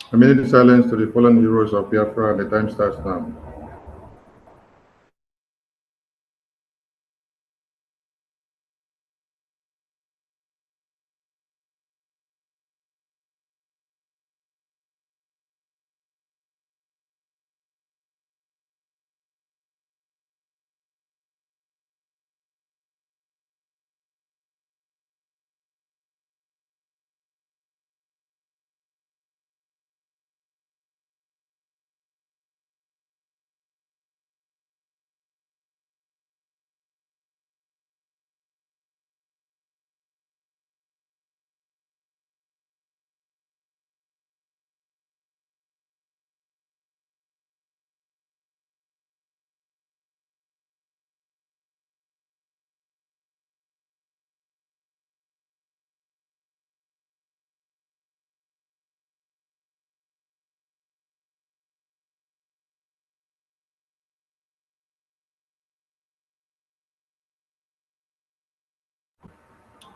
A minute silence to the fallen heroes of Biafra, and the time starts now.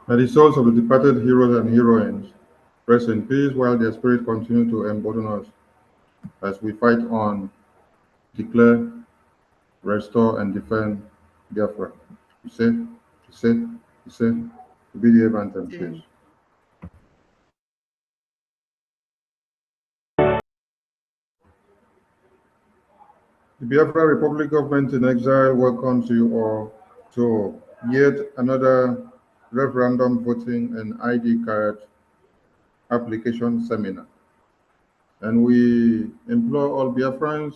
May the souls of the departed heroes and heroines rest in peace while their spirit continue to embolden us as we fight on, declare, restore, and defend Biafra. You say, be the anthem, please. The Biafra Republic Government in Exile welcomes you all to yet another referendum voting and ID card application seminar. And we implore all Biafrans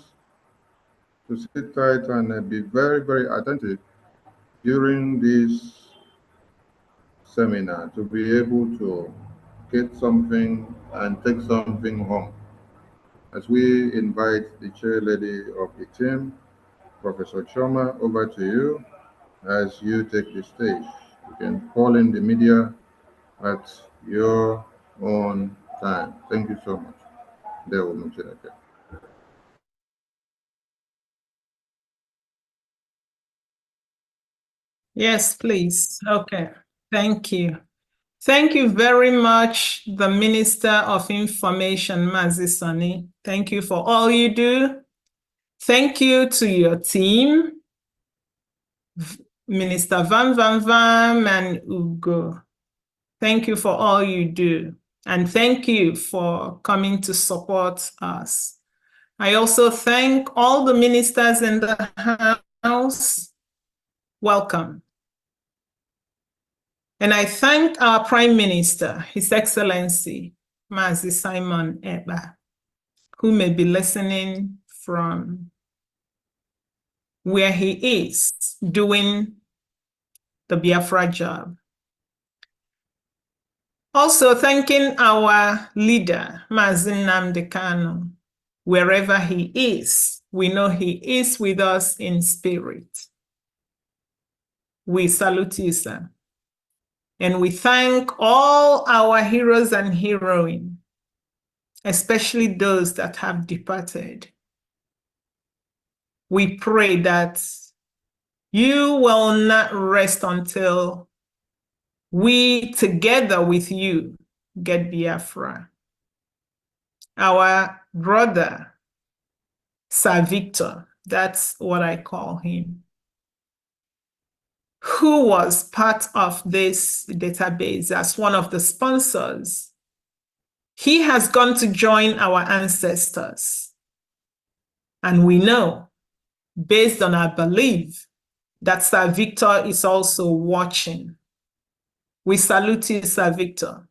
to sit tight and be very, very attentive during this seminar to be able to get something and take something home. As we invite the chair lady of the team, Professor Choma, over to you as you take the stage. You can call in the media at your own time. Thank you so much. Yes, please. Okay. Thank you. Thank you very much, the Minister of Information, Mazi Sani. Thank you for all you do. Thank you to your team, Minister Van and Ugo. Thank you for all you do. And thank you for coming to support us. I also thank all the ministers in the House. Welcome. And I thank our Prime Minister, His Excellency, Mazi Simon Eba, who may be listening from where he is doing the Biafra job. Also thanking our leader, Mazi Nnamdi Kanu, wherever he is. We know he is with us in spirit. We salute you, sir. And we thank all our heroes and heroines, especially those that have departed. We pray that you will not rest until we, together with you, get Biafra. Our brother, Sir Victor, that's what I call him, who was part of this database as one of the sponsors, he has gone to join our ancestors. And we know, based on our belief, that Sir Victor is also watching. We salute you, Sir Victor.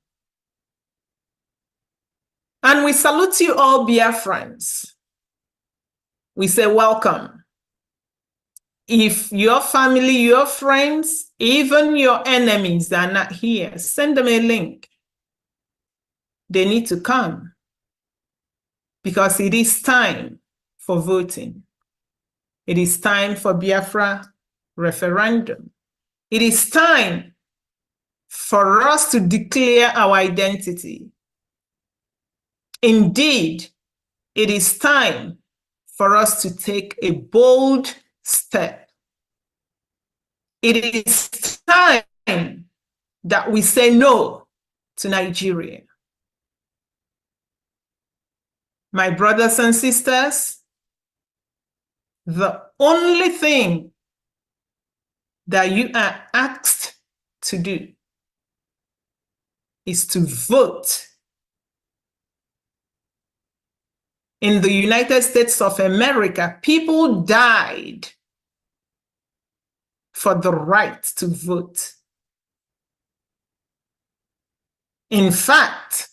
And we salute you all, Biafrans. We say welcome. If your family, your friends, even your enemies are not here, send them a link. They need to come because it is time for voting. It is time for Biafra referendum. It is time for us to declare our identity. Indeed, it is time for us to take a bold step. It is time that we say no to Nigeria. My brothers and sisters, the only thing that you are asked to do is to vote. In the United States of America, people died for the right to vote. In fact,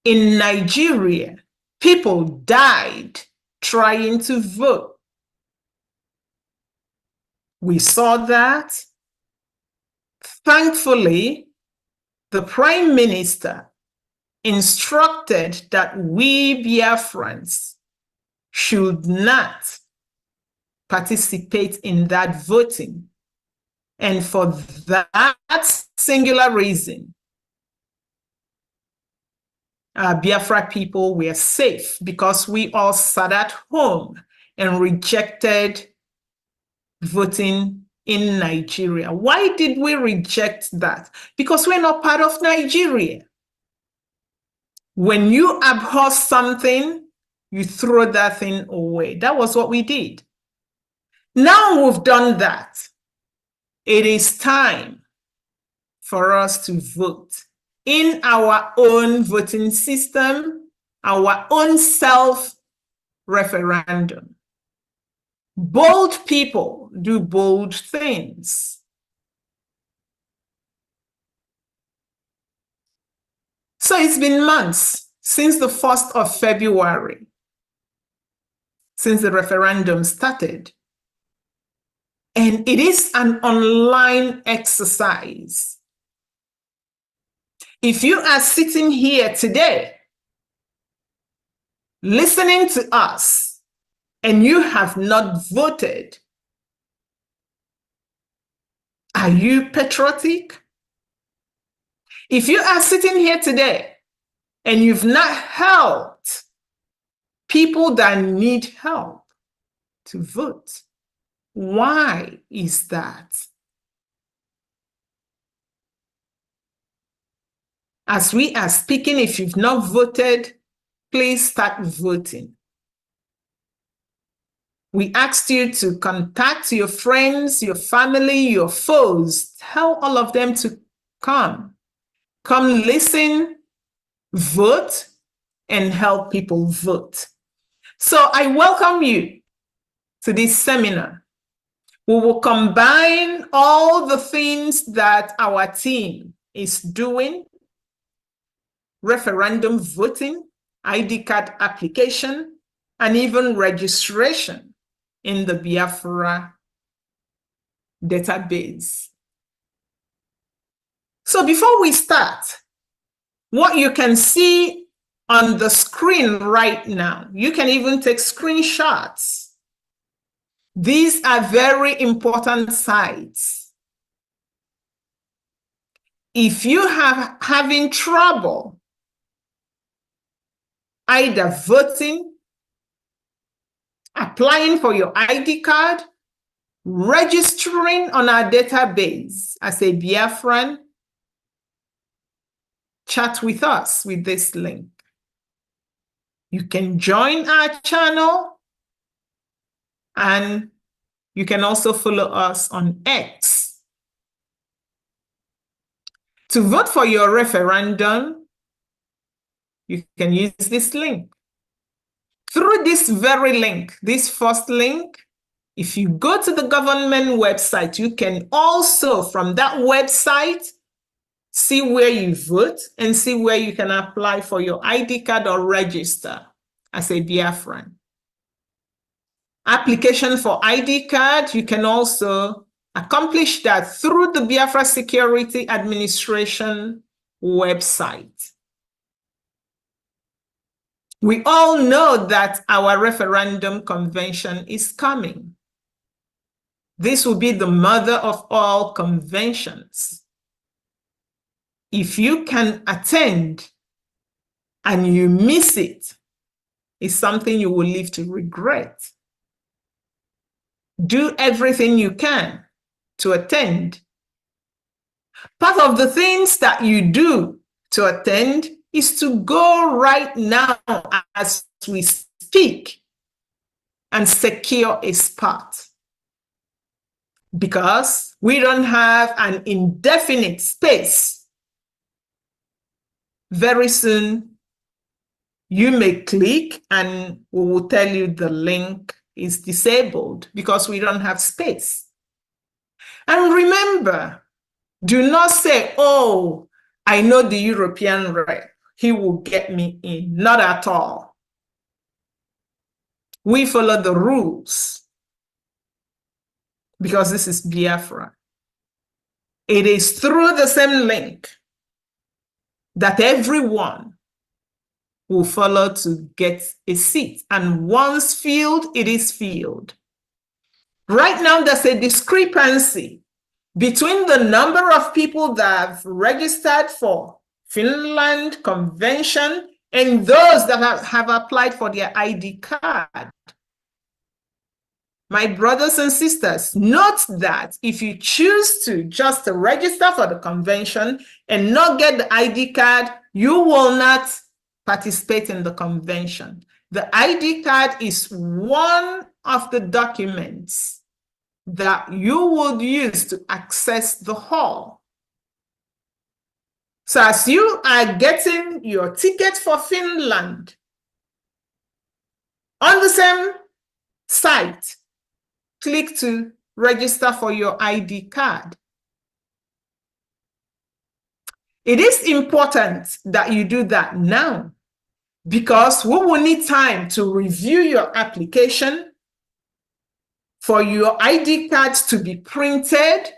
in Nigeria, people died trying to vote. We saw that. Thankfully, the Prime Minister instructed that we Biafrans should not participate in that voting. And for that singular reason, Biafra people were safe because we all sat at home and rejected voting in Nigeria. Why did we reject that? Because we're not part of Nigeria. When you abhor something, you throw that thing away. That was what we did. Now we've done that. It is time for us to vote in our own voting system, our own self-referendum. Bold people do bold things. So it's been months since the 1st of February, since the referendum started. And it is an online exercise. If you are sitting here today, listening to us, and you have not voted, are you patriotic? If you are sitting here today and you've not helped people that need help to vote, why is that? As we are speaking, if you've not voted, please start voting. We asked you to contact your friends, your family, your foes. Tell all of them to come. Come listen, vote, and help people vote. So I welcome you to this seminar. We will combine all the things that our team is doing: referendum voting, ID card application, and even registration in the Biafra database. So before we start, what you can see on the screen right now, you can even take screenshots. These are very important sites. If you are having trouble either voting, applying for your ID card, registering on our database as a Biafran, chat with us with this link. You can join our channel and You can also follow us on X. To vote for your referendum, you can use this link. Through this very link, this first link, if you go to the government website, you can also, from that website, see where you vote and see where you can apply for your ID card or register as a Biafran. Application for ID card, you can also accomplish that through the Biafra Security Administration website. We all know that our referendum convention is coming. This will be the mother of all conventions. If you can attend and you miss it, it's something you will live to regret. Do everything you can to attend. Part of the things that you do to attend is to go right now as we speak and secure a spot. Because we don't have an indefinite space. Very soon, you may click and we will tell you the link is disabled because we don't have space. And remember, do not say, oh, I know the European rep, he will get me in. Not at all. We follow the rules because this is Biafra. It is through the same link that everyone will follow to get a seat. And once filled, it is filled. Right now, there's a discrepancy between the number of people that have registered for Finland Convention and those that have applied for their ID card. My brothers and sisters, note that if you choose to just register for the convention and not get the ID card, you will not participate in the convention. The ID card is one of the documents that you would use to access the hall. So as you are getting your ticket for Finland, on the same site, click to register for your ID card. It is important that you do that now because we will need time to review your application for your ID cards to be printed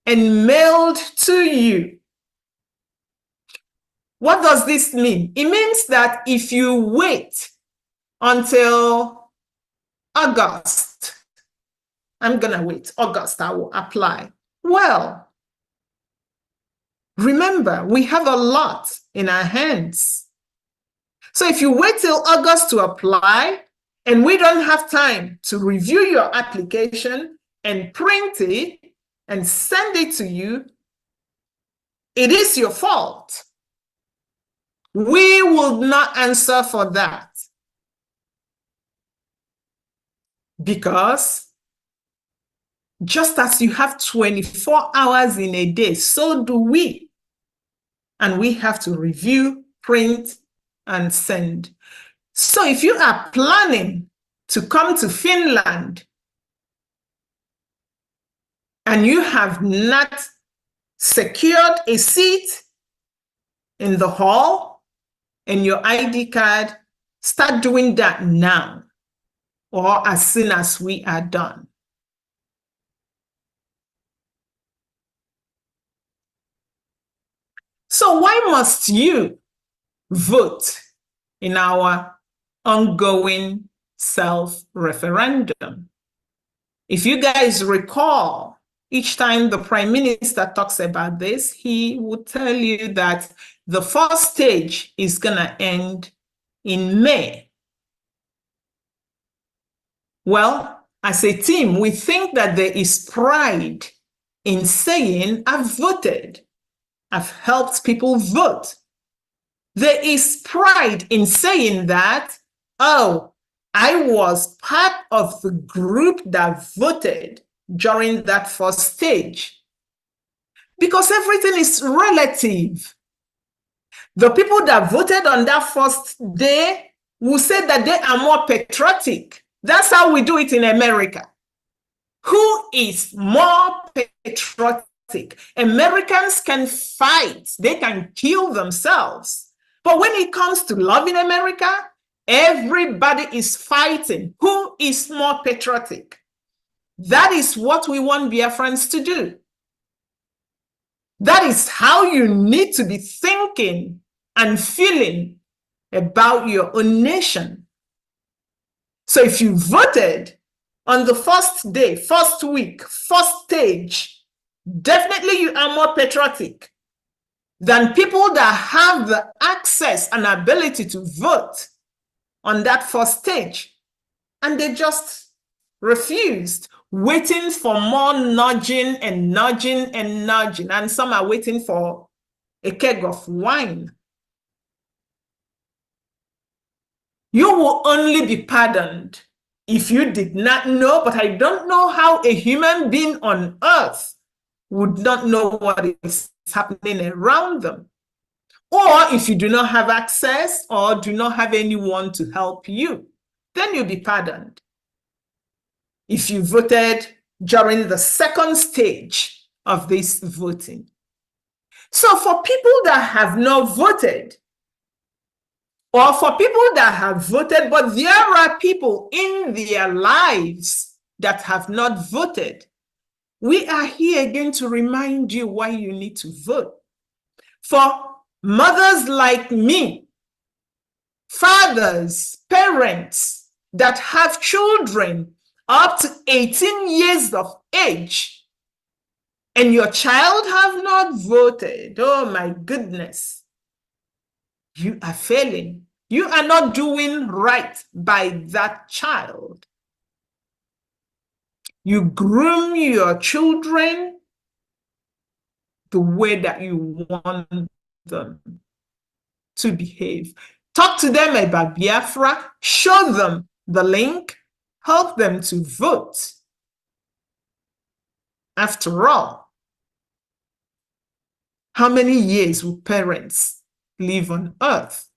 and mailed to you. What does this mean? It means that if you wait until August, I'm gonna wait, August, I will apply. Well, remember, we have a lot in our hands. So if you wait till August to apply, and we don't have time to review your application and print it and send it to you, it is your fault. We will not answer for that. Because just as you have 24 hours in a day, so do we. And we have to review, print, and send. So if you are planning to come to Finland and you have not secured a seat in the hall and your ID card, start doing that now or as soon as we are done. So why must you vote in our ongoing self-referendum? If you guys recall, each time the Prime Minister talks about this, he would tell you that the first stage is going to end in May. Well, as a team, we think that there is pride in saying, I've voted. I've helped people vote. There is pride in saying that, oh, I was part of the group that voted during that first stage? Because everything is relative. The people that voted on that first day will say that they are more patriotic. That's how we do it in America. Who is more patriotic? Americans can fight, they can kill themselves. But when it comes to loving America, everybody is fighting. Who is more patriotic? That is what we want Biafrans to do. That is how you need to be thinking and feeling about your own nation. So if you voted on the first day, first week, first stage, definitely you are more patriotic than people that have the access and ability to vote on that first stage. And they just refused, waiting for more nudging and nudging and nudging. And some are waiting for a keg of wine. You will only be pardoned if you did not know, but I don't know how a human being on earth would not know what is happening around them. Or if you do not have access or do not have anyone to help you, then you'll be pardoned. If you voted during the second stage of this voting. So for people that have not voted, or for people that have voted, but there are people in their lives that have not voted, we are here again to remind you why you need to vote. For mothers like me, fathers, parents that have children up to 18 years of age, and your child have not voted, oh my goodness, you are failing. You are not doing right by that child. You groom your children the way that you want them to behave. Talk to them about Biafra, show them the link, help them to vote. After all, how many years will parents live on earth?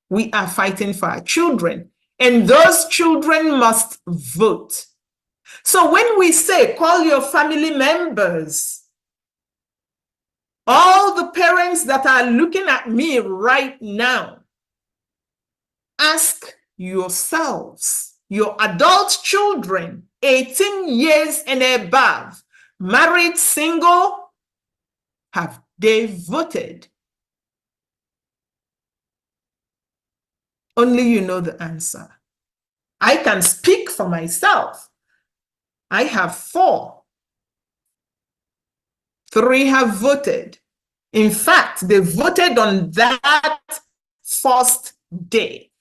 We are fighting for our children, and those children must vote. So when we say call your family members, all the parents that are looking at me right now, ask yourselves, your adult children, 18 years and above, married, single, have they voted? Only you know the answer. I can speak for myself. I have 4. 3 have voted. In fact, they voted on that first day.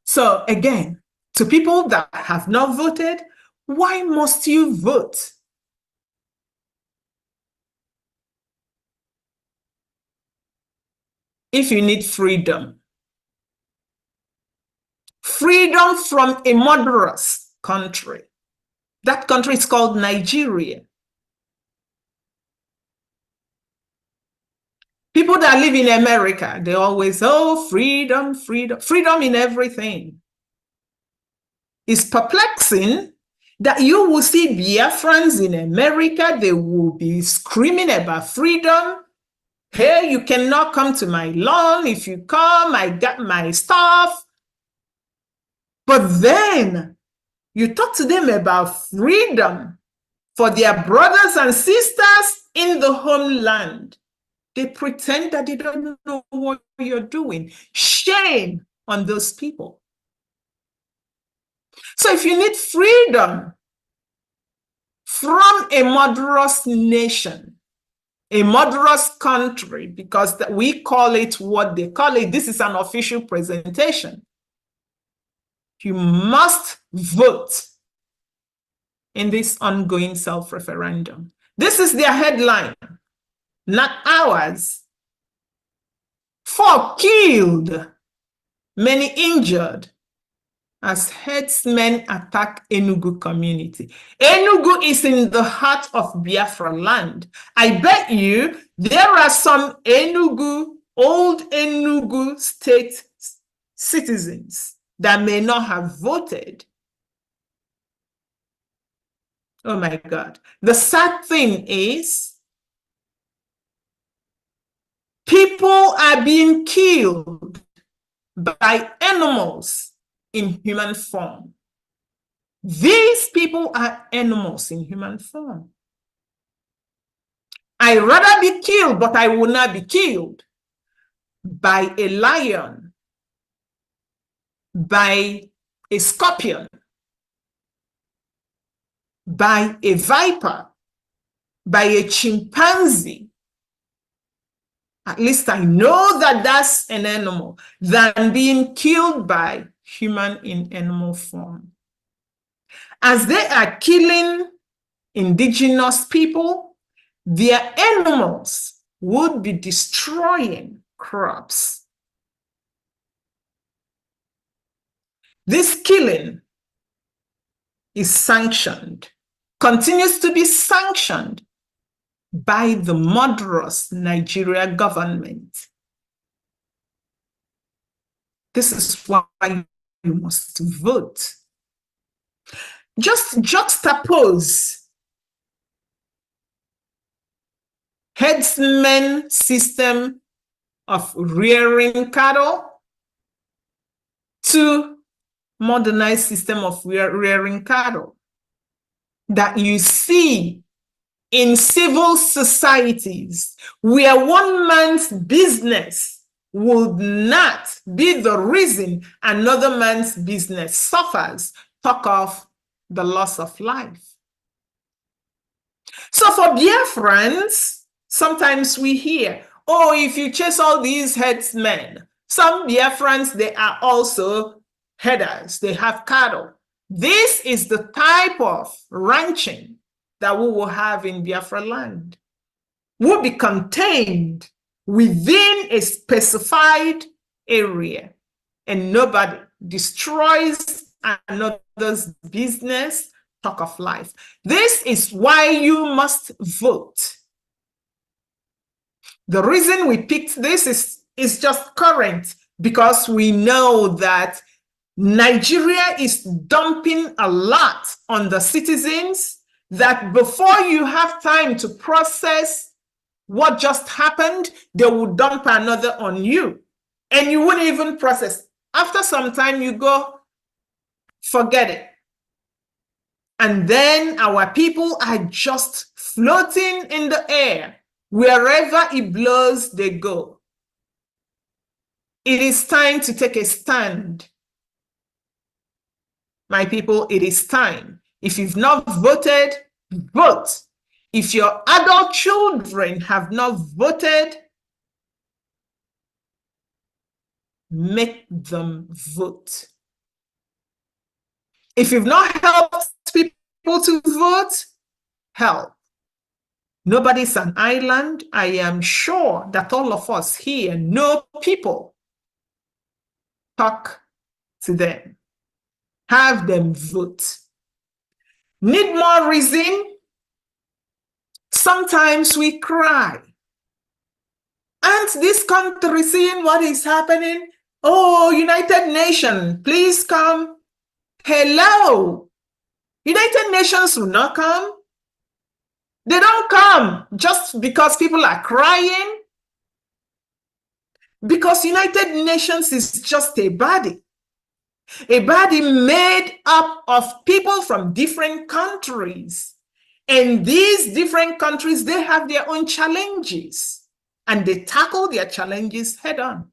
So again, to people that have not voted, why must you vote? If you need freedom, freedom from a murderous country. That country is called Nigeria. People that live in America, they always, oh, freedom, freedom, freedom in everything. It's perplexing that you will see Biafrans in America, they will be screaming about freedom. Hey, you cannot come to my lawn. If you come, I got my stuff. But then you talk to them about freedom for their brothers and sisters in the homeland. They pretend that they don't know what you're doing. Shame on those people. So if you need freedom from a murderous nation, a murderous country, because we call it what they call it, this is an official presentation, you must vote in this ongoing self-referendum. This is their headline, not ours. 4 killed, many injured. as herdsmen attack Enugu community. Enugu is in the heart of Biafra land. I bet you there are some old Enugu state citizens that may not have voted. Oh my God. The sad thing is, people are being killed by animals in human form. These people are animals in human form. I'd rather be killed, but I will not be killed by a lion, by a scorpion, by a viper, by a chimpanzee. At least I know that that's an animal, than being killed by human in animal form. As they are killing indigenous people, their animals would be destroying crops. This killing is sanctioned, continues to be sanctioned by the murderous Nigeria government. This is why you must vote. Just juxtapose herdsmen system of rearing cattle to modernized system of rearing cattle that you see in civil societies, where one man's business would not be the reason another man's business suffers, talk of the loss of life. So for Biafrans, sometimes we hear, oh, if you chase all these headsmen, some Biafrans, they are also headers, they have cattle. This is the type of ranching that we will have in Biafra land. Will be contained within a specified area, and nobody destroys another's business, talk of life. This is why you must vote. The reason we picked this is just current, because we know that Nigeria is dumping a lot on the citizens, that before you have time to process what just happened, they will dump another on you, and you wouldn't even process. After some time, you go, forget it. And then our people are just floating in the air. Wherever it blows, they go. It is time to take a stand. My people, it is time. If you've not voted, vote. If your adult children have not voted, make them vote. If you've not helped people to vote, help. Nobody's an island. I am sure that all of us here know people. Talk to them. Have them vote. Need more reason? Sometimes we cry. And this country seeing what is happening, oh, United Nations, please come. Hello. United Nations will not come. They don't come just because people are crying. Because United Nations is just a body made up of people from different countries. And these different countries, they have their own challenges, and they tackle their challenges head on.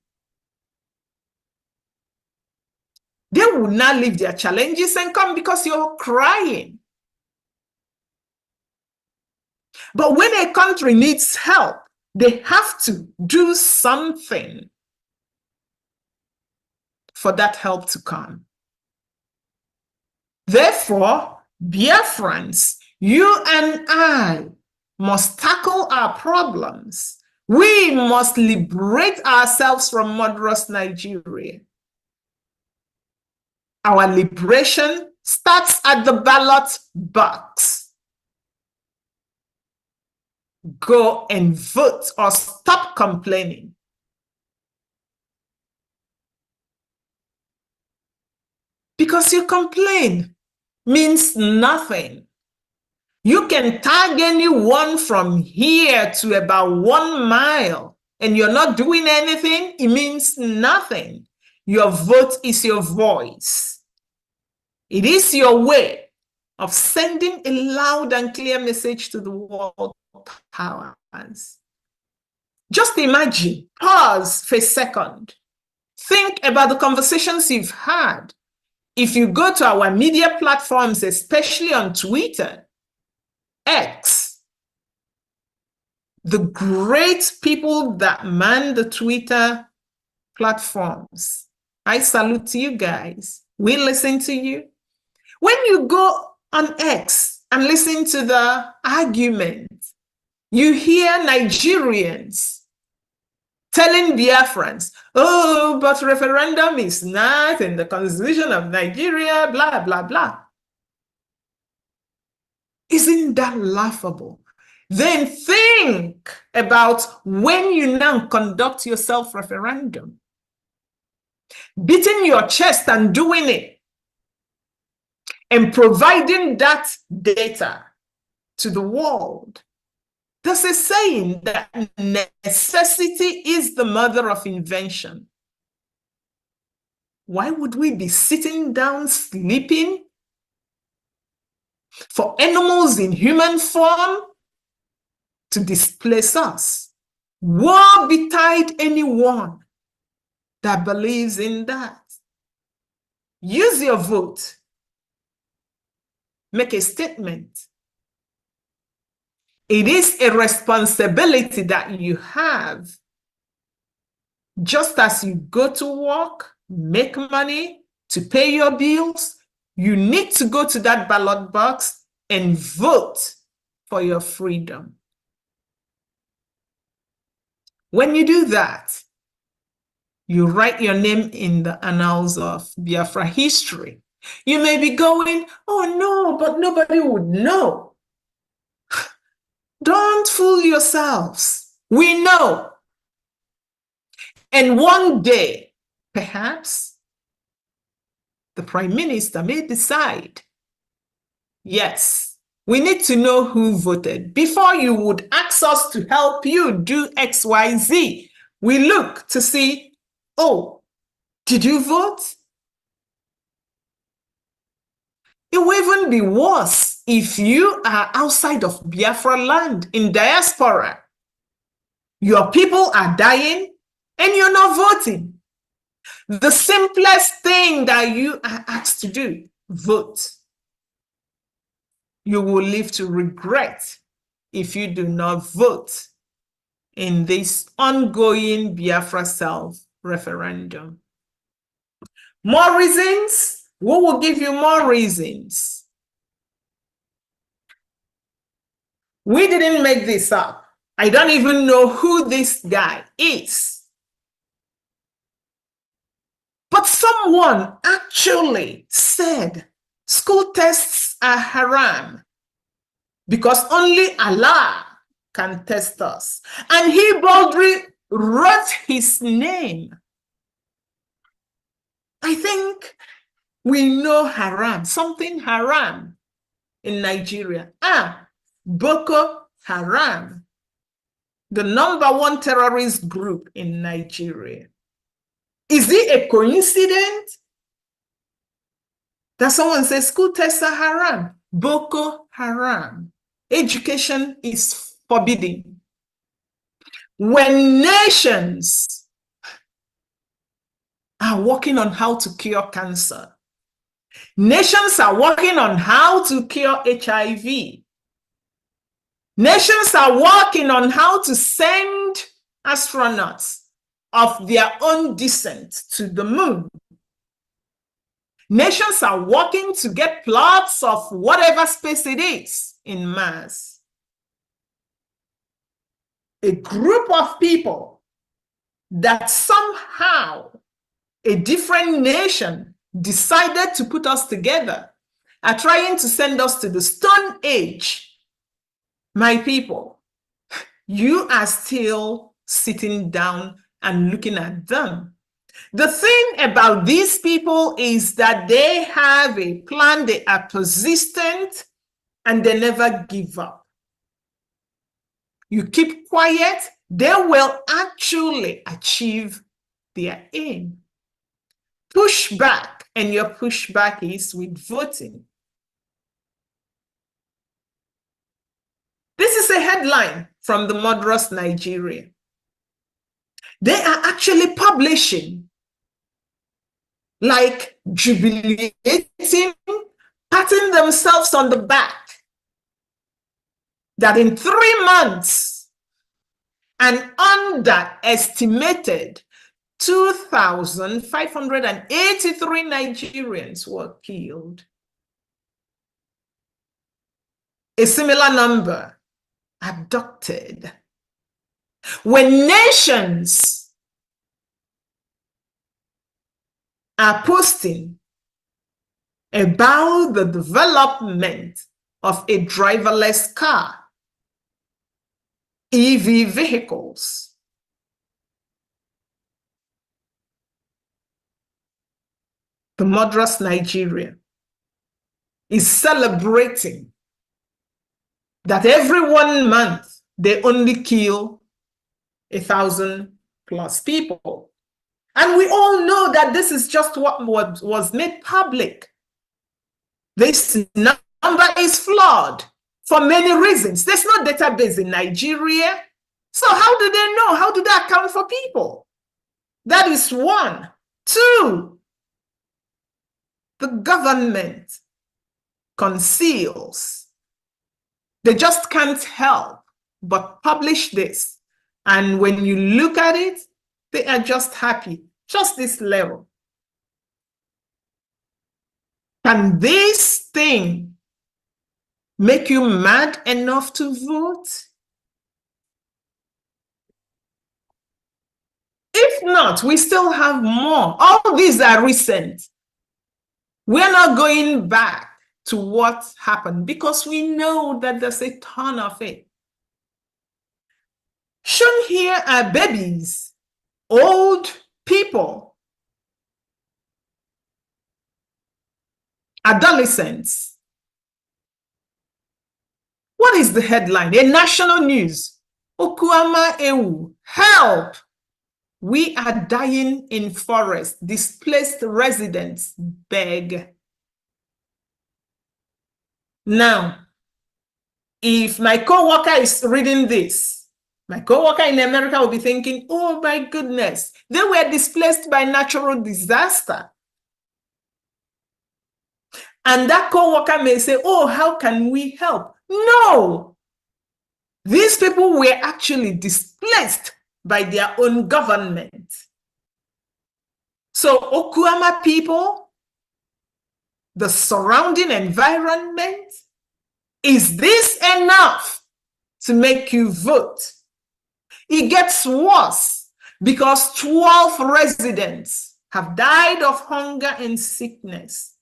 They will not leave their challenges and come because you're crying. But when a country needs help, they have to do something for that help to come. Therefore, Biafrans, you and I must tackle our problems. We must liberate ourselves from murderous Nigeria. Our liberation starts at the ballot box. Go and vote or stop complaining. Because you complain means nothing. You can tag anyone from here to about 1 mile and you're not doing anything, it means nothing. Your vote is your voice. It is your way of sending a loud and clear message to the world powers. Just imagine, pause for a second. Think about the conversations you've had. If you go to our media platforms, especially on Twitter, X, the great people that man the Twitter platforms, I salute you guys. We listen to you. When you go on X and listen to the argument, you hear Nigerians telling Biafrans, oh, but referendum is not in the constitution of Nigeria, blah, blah, blah. Isn't that laughable? Then think about when you now conduct your self-referendum, beating your chest and doing it, and providing that data to the world. There's a saying that necessity is the mother of invention. Why would we be sitting down sleeping for animals in human form to displace us? Woe betide anyone that believes in that. Use your vote. Make a statement. It is a responsibility that you have. Just as you go to work, make money to pay your bills, you need to go to that ballot box and vote for your freedom. When you do that, you write your name in the annals of Biafra history. You may be going, oh no, but nobody would know. Don't fool yourselves. We know. And one day, perhaps, the Prime Minister may decide, yes, we need to know who voted. Before you would ask us to help you do X, Y, Z, we look to see, oh, did you vote? It will even be worse if you are outside of Biafra land in diaspora. Your people are dying and you're not voting. The simplest thing that you are asked to do, vote. You will live to regret if you do not vote in this ongoing Biafra self-referendum. More reasons? We will give you more reasons. We didn't make this up. I don't even know who this guy is. But someone actually said school tests are haram because only Allah can test us. And he boldly wrote his name. I think we know haram, something haram in Nigeria. Boko Haram, the #1 terrorist group in Nigeria. Is it a coincidence that someone says school tests are haram? Boko Haram. Education is forbidden. When nations are working on how to cure cancer, nations are working on how to cure HIV, nations are working on how to send astronauts of their own descent to the moon. Nations are working to get plots of whatever space it is in Mars. A group of people that somehow a different nation decided to put us together are trying to send us to the Stone Age, my people, you are still sitting down and looking at them. The thing about these people is that they have a plan, they are persistent, and they never give up. You keep quiet, they will actually achieve their aim. Push back, and your pushback is with voting. This is a headline from the Murderous Nigeria. They are actually publishing, like jubilating, patting themselves on the back, that in 3 months, an underestimated 2,583 Nigerians were killed. A similar number abducted. When nations are posting about the development of a driverless car, EV vehicles, the Murderous Nigeria is celebrating that every 1 month they only kill 1,000+ people. And we all know that this is just what was made public. This number is flawed for many reasons. There's no database in Nigeria. So how do they know? How do they account for people? That is one. Two, the government conceals. They just can't help but publish this. And when you look at it, they are just happy, just this level. Can this thing make you mad enough to vote? If not, we still have more. All these are recent. We're not going back to what happened because we know that there's a ton of it. Shown here are babies, old people, adolescents. What is the headline? A national news. Okuama Ewu, help! We are dying in forest. Displaced residents beg. Now, if my co-worker is reading this, my co-worker in America will be thinking, oh my goodness, they were displaced by natural disaster. And that co-worker may say, oh, how can we help? No, these people were actually displaced by their own government. So Okuama people, the surrounding environment, is this enough to make you vote? It gets worse because 12 residents have died of hunger and sickness.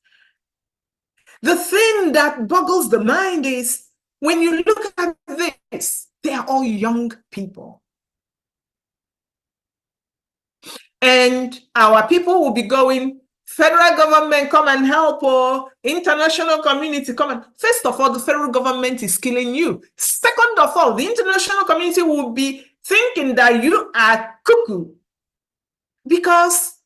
The thing that boggles the mind is when you look at this, they are all young people. And our people will be going, federal government, come and help, or international community, come and... First of all, the federal government is killing you. Second of all, the international community will be thinking that you are cuckoo because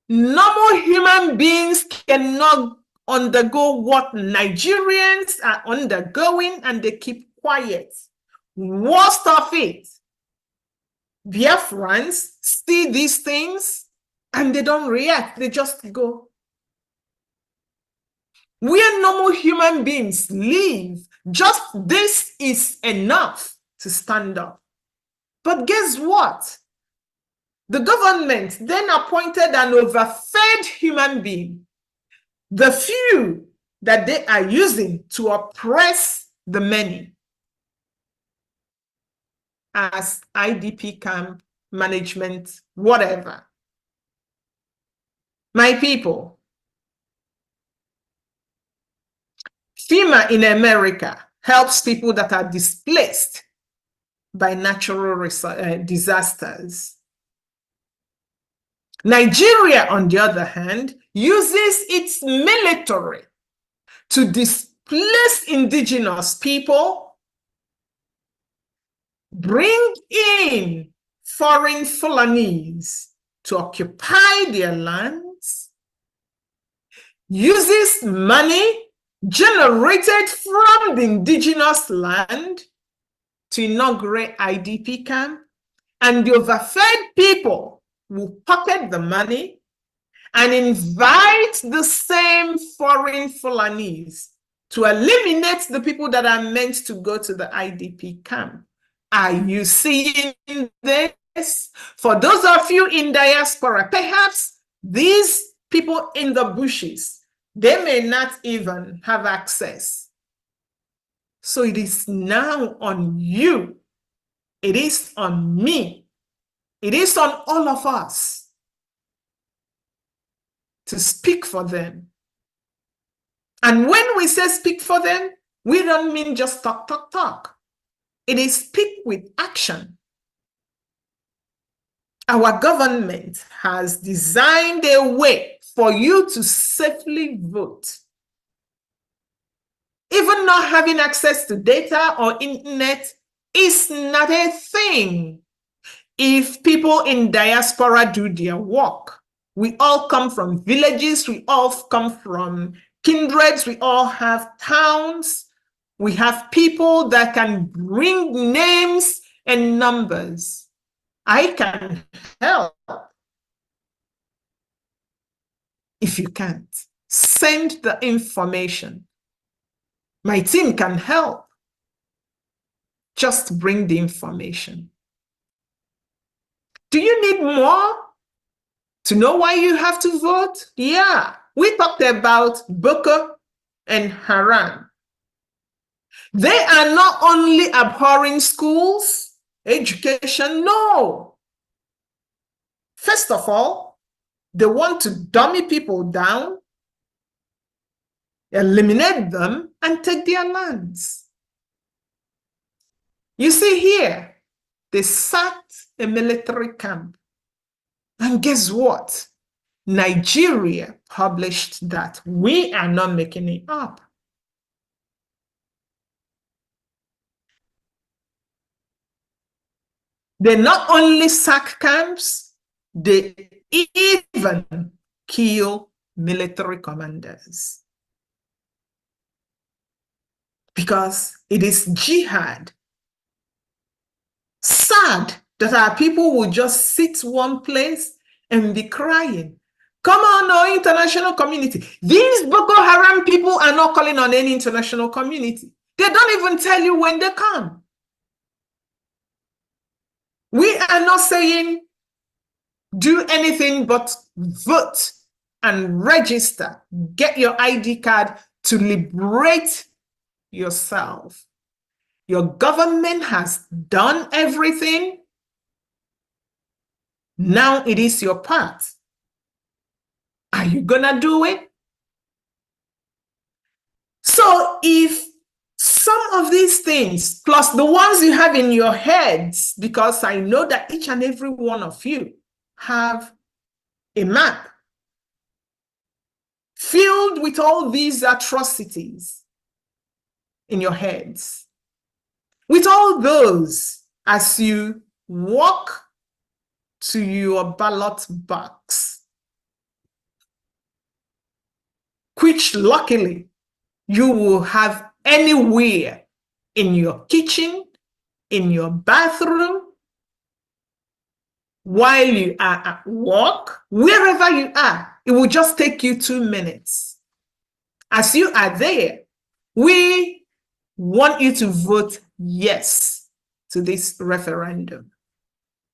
normal human beings cannot undergo what Nigerians are undergoing, and they keep quiet. Worst of it, Biafrans see these things and they don't react, they just go. Where normal human beings live, just this is enough to stand up. But guess what? The government then appointed an overfed human being, the few that they are using to oppress the many, as IDP camp management, whatever. My people, FEMA in America helps people that are displaced by natural disasters. Nigeria, on the other hand, uses its military to displace indigenous people, bring in foreign Fulanis to occupy their lands, uses money generated from the indigenous land to inaugurate IDP camp, and the overfed people will pocket the money and invite the same foreign Fulanis to eliminate the people that are meant to go to the IDP camp. Are you seeing this? For those of you in diaspora, perhaps these people in the bushes, they may not even have access. So it is now on you. It is on me. It is on all of us to speak for them. And when we say speak for them, we don't mean just talk, talk, talk. It is speak with action. Our government has designed a way for you to safely vote. Even not having access to data or internet is not a thing. If people in diaspora do their work, we all come from villages, we all come from kindreds, we all have towns, we have people that can bring names and numbers. I can help. If you can't, send the information. My team can help. Just bring the information. Do you need more to know why you have to vote? Yeah, we talked about Boko and Haram. They are not only abhorring schools, education, no. First of all, they want to dummy people down, eliminate them, and take their lands. You see here, they sacked a military camp. And guess what? Nigeria published that. We are not making it up. They not only sack camps, they even kill military commanders. Because it is jihad. Sad that our people will just sit one place and be crying. Come on, no international community. These Boko Haram people are not calling on any international community. They don't even tell you when they come. We are not saying do anything but vote and register. Get your ID card to liberate yourself. Your government has done everything. Now it is your part. Are you gonna do it? So if some of these things, plus the ones you have in your heads, because I know that each and every one of you have a map filled with all these atrocities in your heads. With all those, as you walk to your ballot box, which luckily you will have anywhere in your kitchen, in your bathroom, while you are at work, wherever you are, it will just take you 2 minutes. As you are there, we want you to vote yes to this referendum.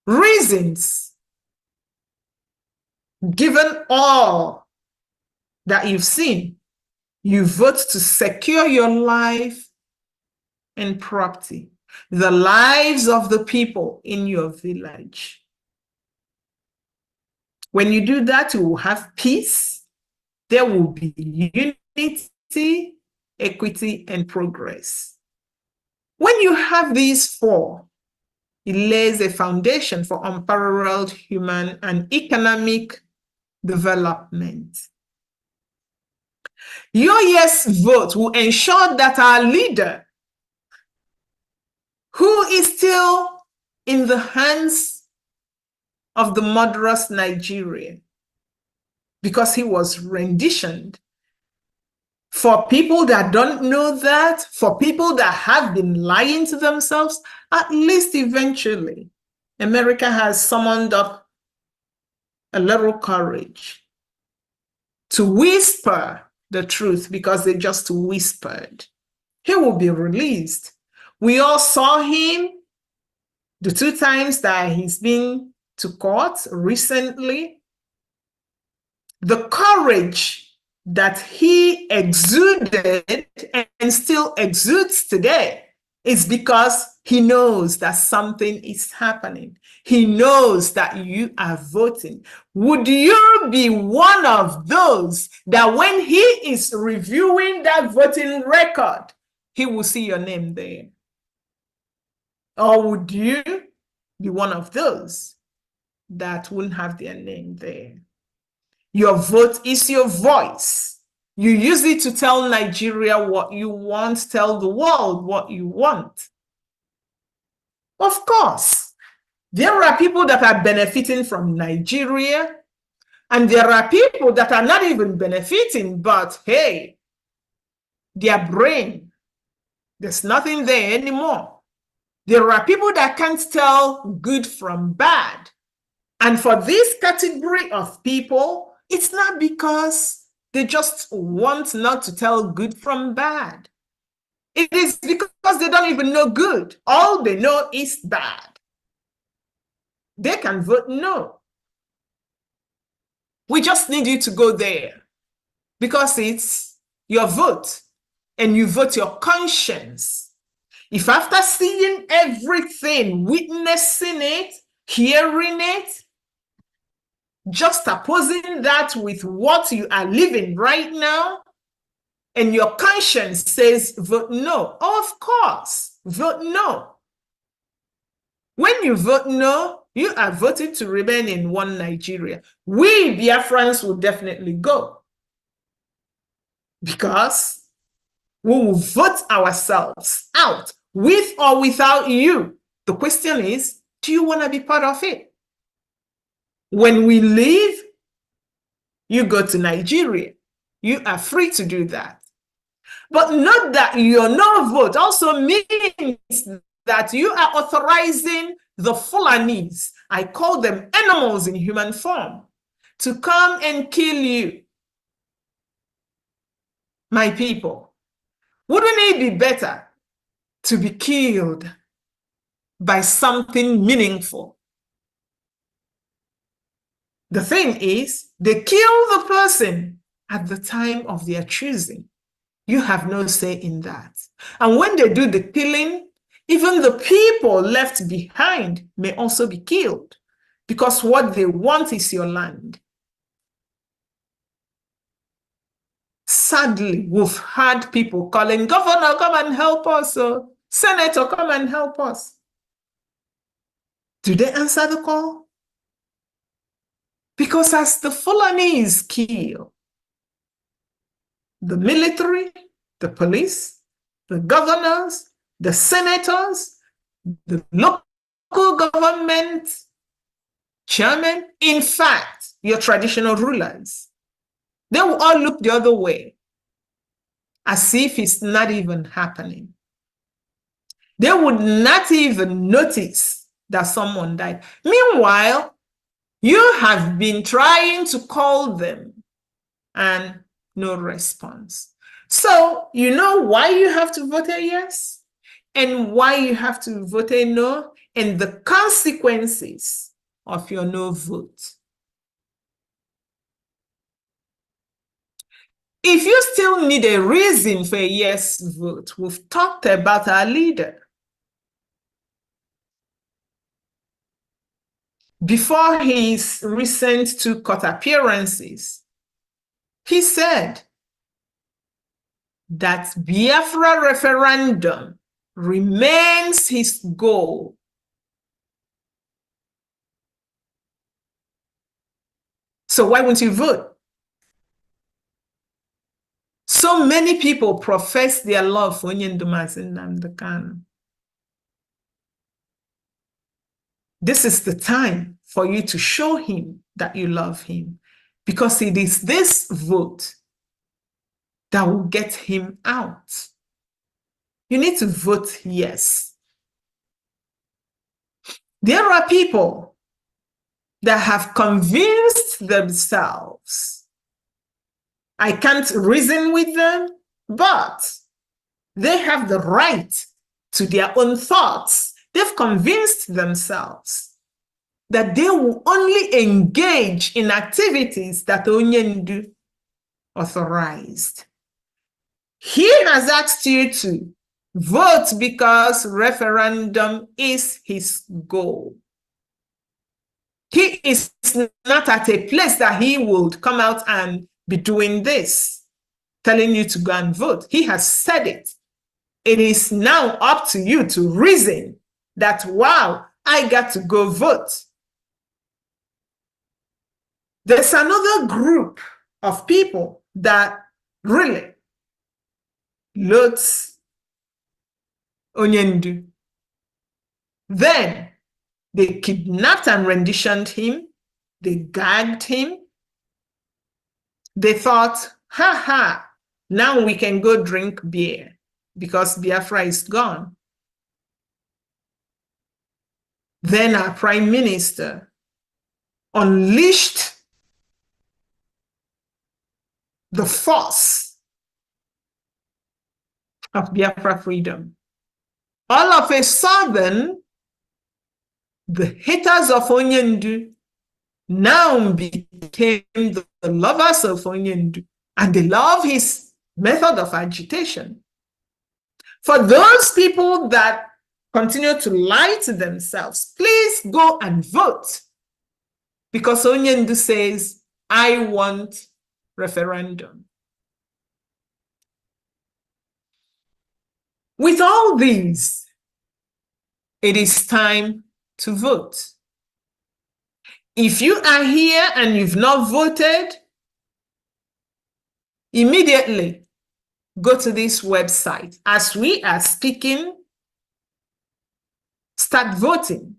Reasons, given all that you've seen, you vote to secure your life and property, the lives of the people in your village. When you do that, you will have peace, there will be unity, equity, and progress. When you have these four, it lays a foundation for unparalleled human and economic development. Your yes vote will ensure that our leader, who is still in the hands of the murderous Nigerian, because he was renditioned. For people that don't know that, for people that have been lying to themselves, at least eventually, America has summoned up a little courage to whisper the truth, because they just whispered. He will be released. We all saw him the 2 times that he's been to court recently. The courage that he exuded and still exudes today is because he knows that something is happening. He knows that you are voting. Would you be one of those that when he is reviewing that voting record, he will see your name there? Or would you be one of those that wouldn't have their name there? Your vote is your voice. You use it to tell Nigeria what you want, tell the world what you want. Of course, there are people that are benefiting from Nigeria, and there are people that are not even benefiting, but hey, their brain, there's nothing there anymore. There are people that can't tell good from bad. And for this category of people, it's not because they just want not to tell good from bad. It is because they don't even know good. All they know is bad. They can vote no. We just need you to go there because it's your vote and you vote your conscience. If after seeing everything, witnessing it, hearing it, just opposing that with what you are living right now, and your conscience says vote no, of course, vote no. When you vote no, you are voting to remain in one Nigeria. We Biafrans will definitely go, because we will vote ourselves out with or without you. The question is, do you want to be part of it? When we leave, you go to Nigeria. You are free to do that. But note that your no vote also means that you are authorizing the Fulanis, I call them animals in human form, to come and kill you. My people, wouldn't it be better to be killed by something meaningful? The thing is, they kill the person at the time of their choosing. You have no say in that. And when they do the killing, even the people left behind may also be killed, because what they want is your land. Sadly, we've had people calling, "Governor, come and help us. Senator, come and help us." Do they answer the call? Because as the Fulanis kill the military, the police, the governors, the senators, the local government chairman, in fact, your traditional rulers, they will all look the other way, as if it's not even happening. They would not even notice that someone died. Meanwhile, you have been trying to call them and no response. So you know why you have to vote a yes and why you have to vote a no, and the consequences of your no vote. If you still need a reason for a yes vote, we've talked about our leader. Before his recent 2 court appearances, he said that Biafra referendum remains his goal. So why won't you vote? So many people profess their love for Onyendumasi Nnamdi Kanu. This is the time for you to show him that you love him, because it is this vote that will get him out. You need to vote yes. There are people that have convinced themselves. I can't reason with them, but they have the right to their own thoughts. They've convinced themselves that they will only engage in activities that Onyendu authorized. He has asked you to vote because referendum is his goal. He is not at a place that he would come out and be doing this, telling you to go and vote. He has said it. It is now up to you to reason that, wow, I got to go vote. There's another group of people that really loathes Onyendu. Then they kidnapped and renditioned him. They gagged him. They thought, ha ha, now we can go drink beer because Biafra is gone. Then our prime minister unleashed the force of Biafra freedom. All of a sudden, the haters of Onyendu now became the lovers of Onyendu, and they love his method of agitation. For those people that continue to lie to themselves, please go and vote, because Onyendu says, I want referendum. With all these, it is time to vote. If you are here and you've not voted, immediately go to this website. As we are speaking, start voting,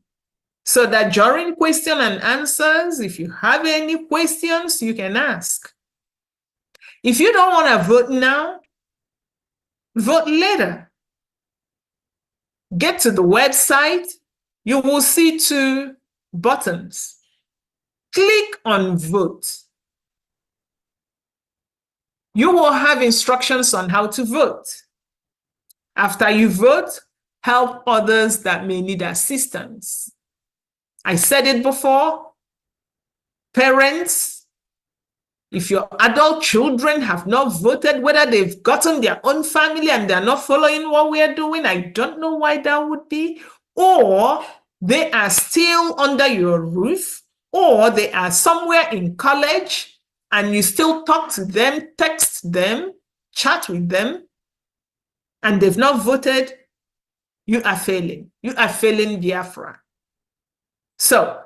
so that during question and answers, if you have any questions, you can ask. If you don't want to vote now, vote later. Get to the website, you will see 2 buttons. Click on vote. You will have instructions on how to vote. After you vote, help others that may need assistance. I said it before, parents, if your adult children have not voted, whether they've gotten their own family and they're not following what we are doing, I don't know why that would be, or they are still under your roof, or they are somewhere in college and you still talk to them, text them, chat with them, and they've not voted, you are failing. You are failing Biafra. So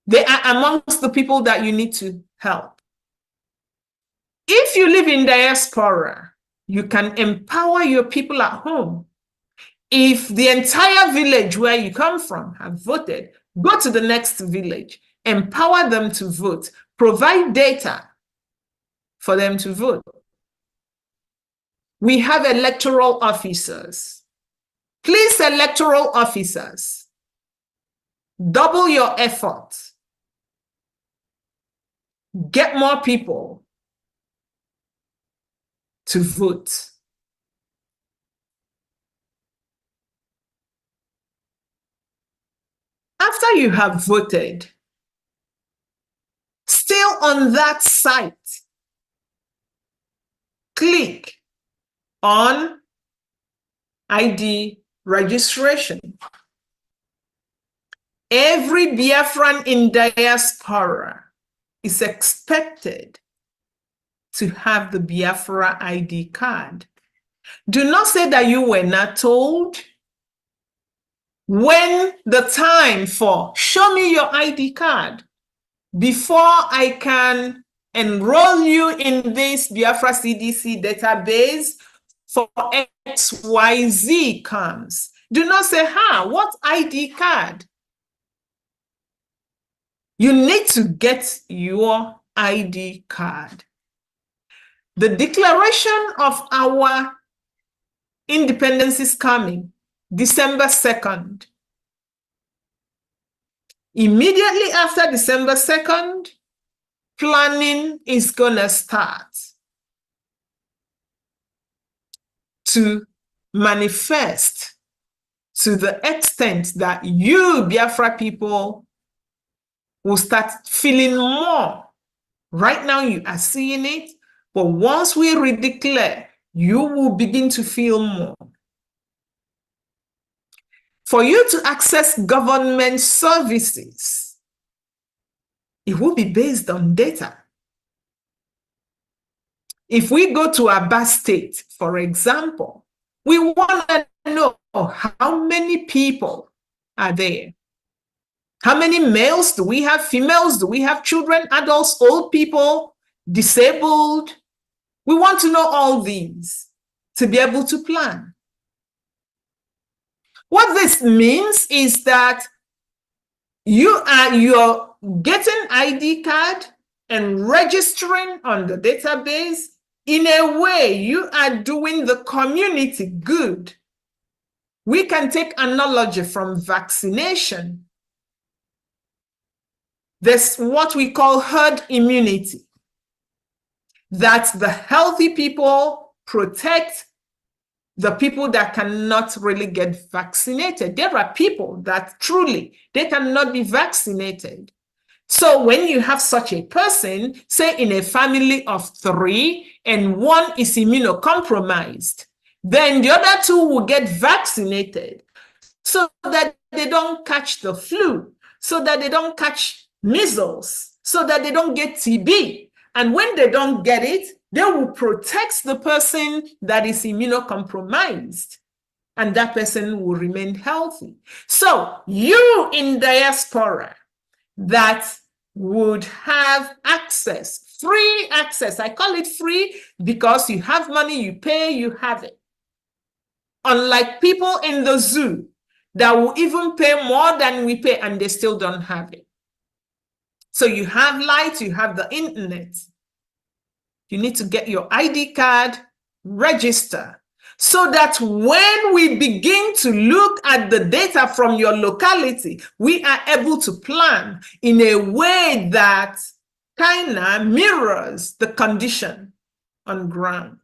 they are amongst the people that you need to help. If you live in diaspora, you can empower your people at home. If the entire village where you come from have voted, go to the next village, empower them to vote, provide data for them to vote. We have electoral officers. Please, electoral officers, double your effort. Get more people to vote. After you have voted, still on that site, click on ID registration. Every Biafran in diaspora is expected to have the Biafra ID card. Do not say that you were not told. When the time for show me your ID card before I can enroll you in this Biafra CDC database for XYZ comes, do not say, what ID card? You need to get your ID card. The declaration of our independence is coming, December 2nd. Immediately after December 2nd, planning is going to start to manifest to the extent that you, Biafra people, will start feeling more. Right now, you are seeing it, but once we redeclare, you will begin to feel more. For you to access government services, it will be based on data. If we go to Aba State, for example, we want to know how many people are there. How many males do we have? Females? Do we have children, adults, old people, disabled? We want to know all these to be able to plan. What this means is that you're getting ID card and registering on the database. In a way, you are doing the community good. We can take analogy from vaccination. There's what we call herd immunity, that the healthy people protect the people that cannot really get vaccinated. There are people that truly, they cannot be vaccinated. So when you have such a person, say in a family of 3 and one is immunocompromised, then the other 2 will get vaccinated so that they don't catch the flu, so that they don't catch measles, so that they don't get TB. And when they don't get it, they will protect the person that is immunocompromised, and that person will remain healthy. So you in diaspora that would have access, free access, I call it free because you have money, you pay, you have it. Unlike people in the zoo that will even pay more than we pay and they still don't have it. So you have light, you have the internet. You need to get your ID card, register, so that when we begin to look at the data from your locality, we are able to plan in a way that kind of mirrors the condition on ground.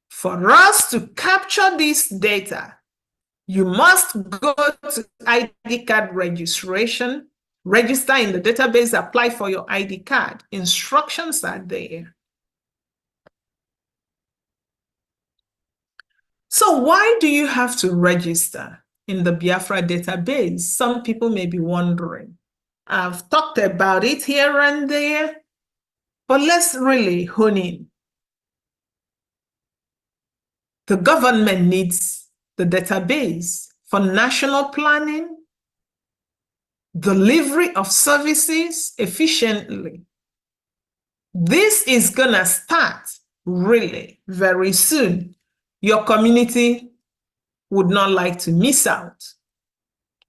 For us to capture this data, you must go to ID card registration, register in the database, apply for your ID card. Instructions are there. So why do you have to register in the Biafra database? Some people may be wondering. I've talked about it here and there, but let's really hone in. The government needs the database for national planning, delivery of services efficiently. This is gonna start really very soon. Your community would not like to miss out.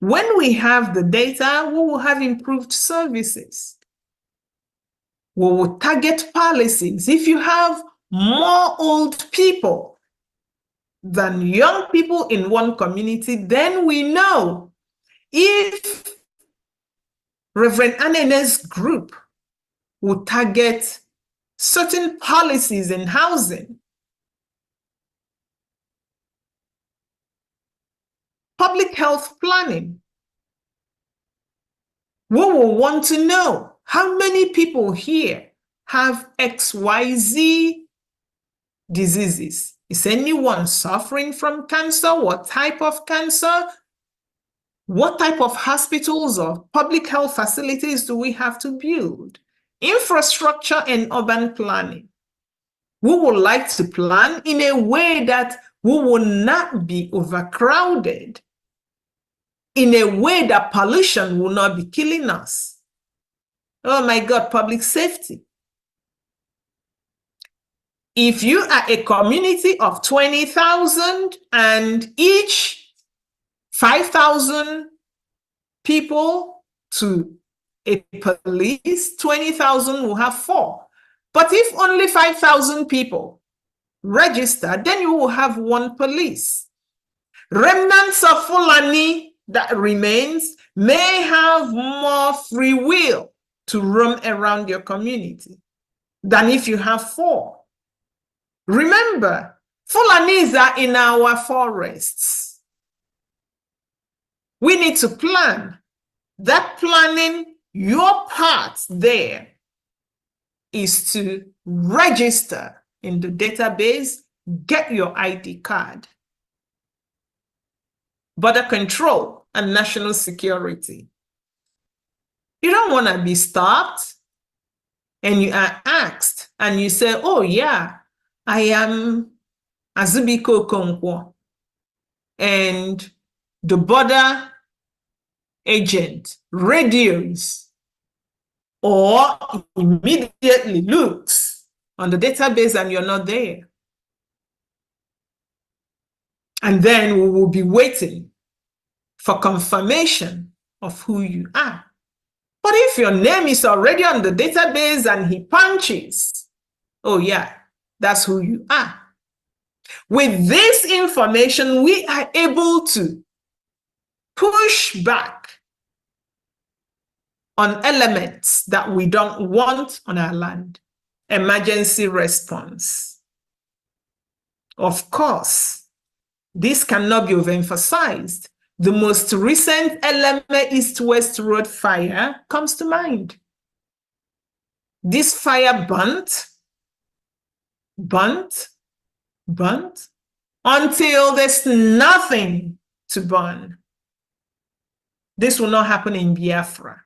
When we have the data, we will have improved services. We will target policies. If you have more old people than young people in one community, then we know if Reverend Anene's group will target certain policies in housing, public health planning, we will want to know how many people here have XYZ diseases. Is anyone suffering from cancer? What type of cancer? What type of hospitals or public health facilities do we have to build? Infrastructure and urban planning. We would like to plan in a way that we will not be overcrowded, in a way that pollution will not be killing us. Oh my God, public safety. If you are a community of 20,000 and each 5,000 people to a police, 20,000 will have 4. But if only 5,000 people register, then you will have 1 police. Remnants of Fulani that remains may have more free will to roam around your community than if you have 4. Remember, Fulanis are in our forests. We need to plan. That planning, your part there is to register in the database, get your ID card. Border control and national security. You don't want to be stopped and you are asked and you say, oh yeah, I am Azubiko Konkwo, and the border agent radios or immediately looks on the database and you're not there. And then we will be waiting for confirmation of who you are. But if your name is already on the database and he punches, oh yeah, that's who you are. With this information, we are able to push back on elements that we don't want on our land. Emergency response. Of course, this cannot be overemphasized. The most recent Eleme East-West Road fire comes to mind. This fire burnt until there's nothing to burn. This will not happen in Biafra.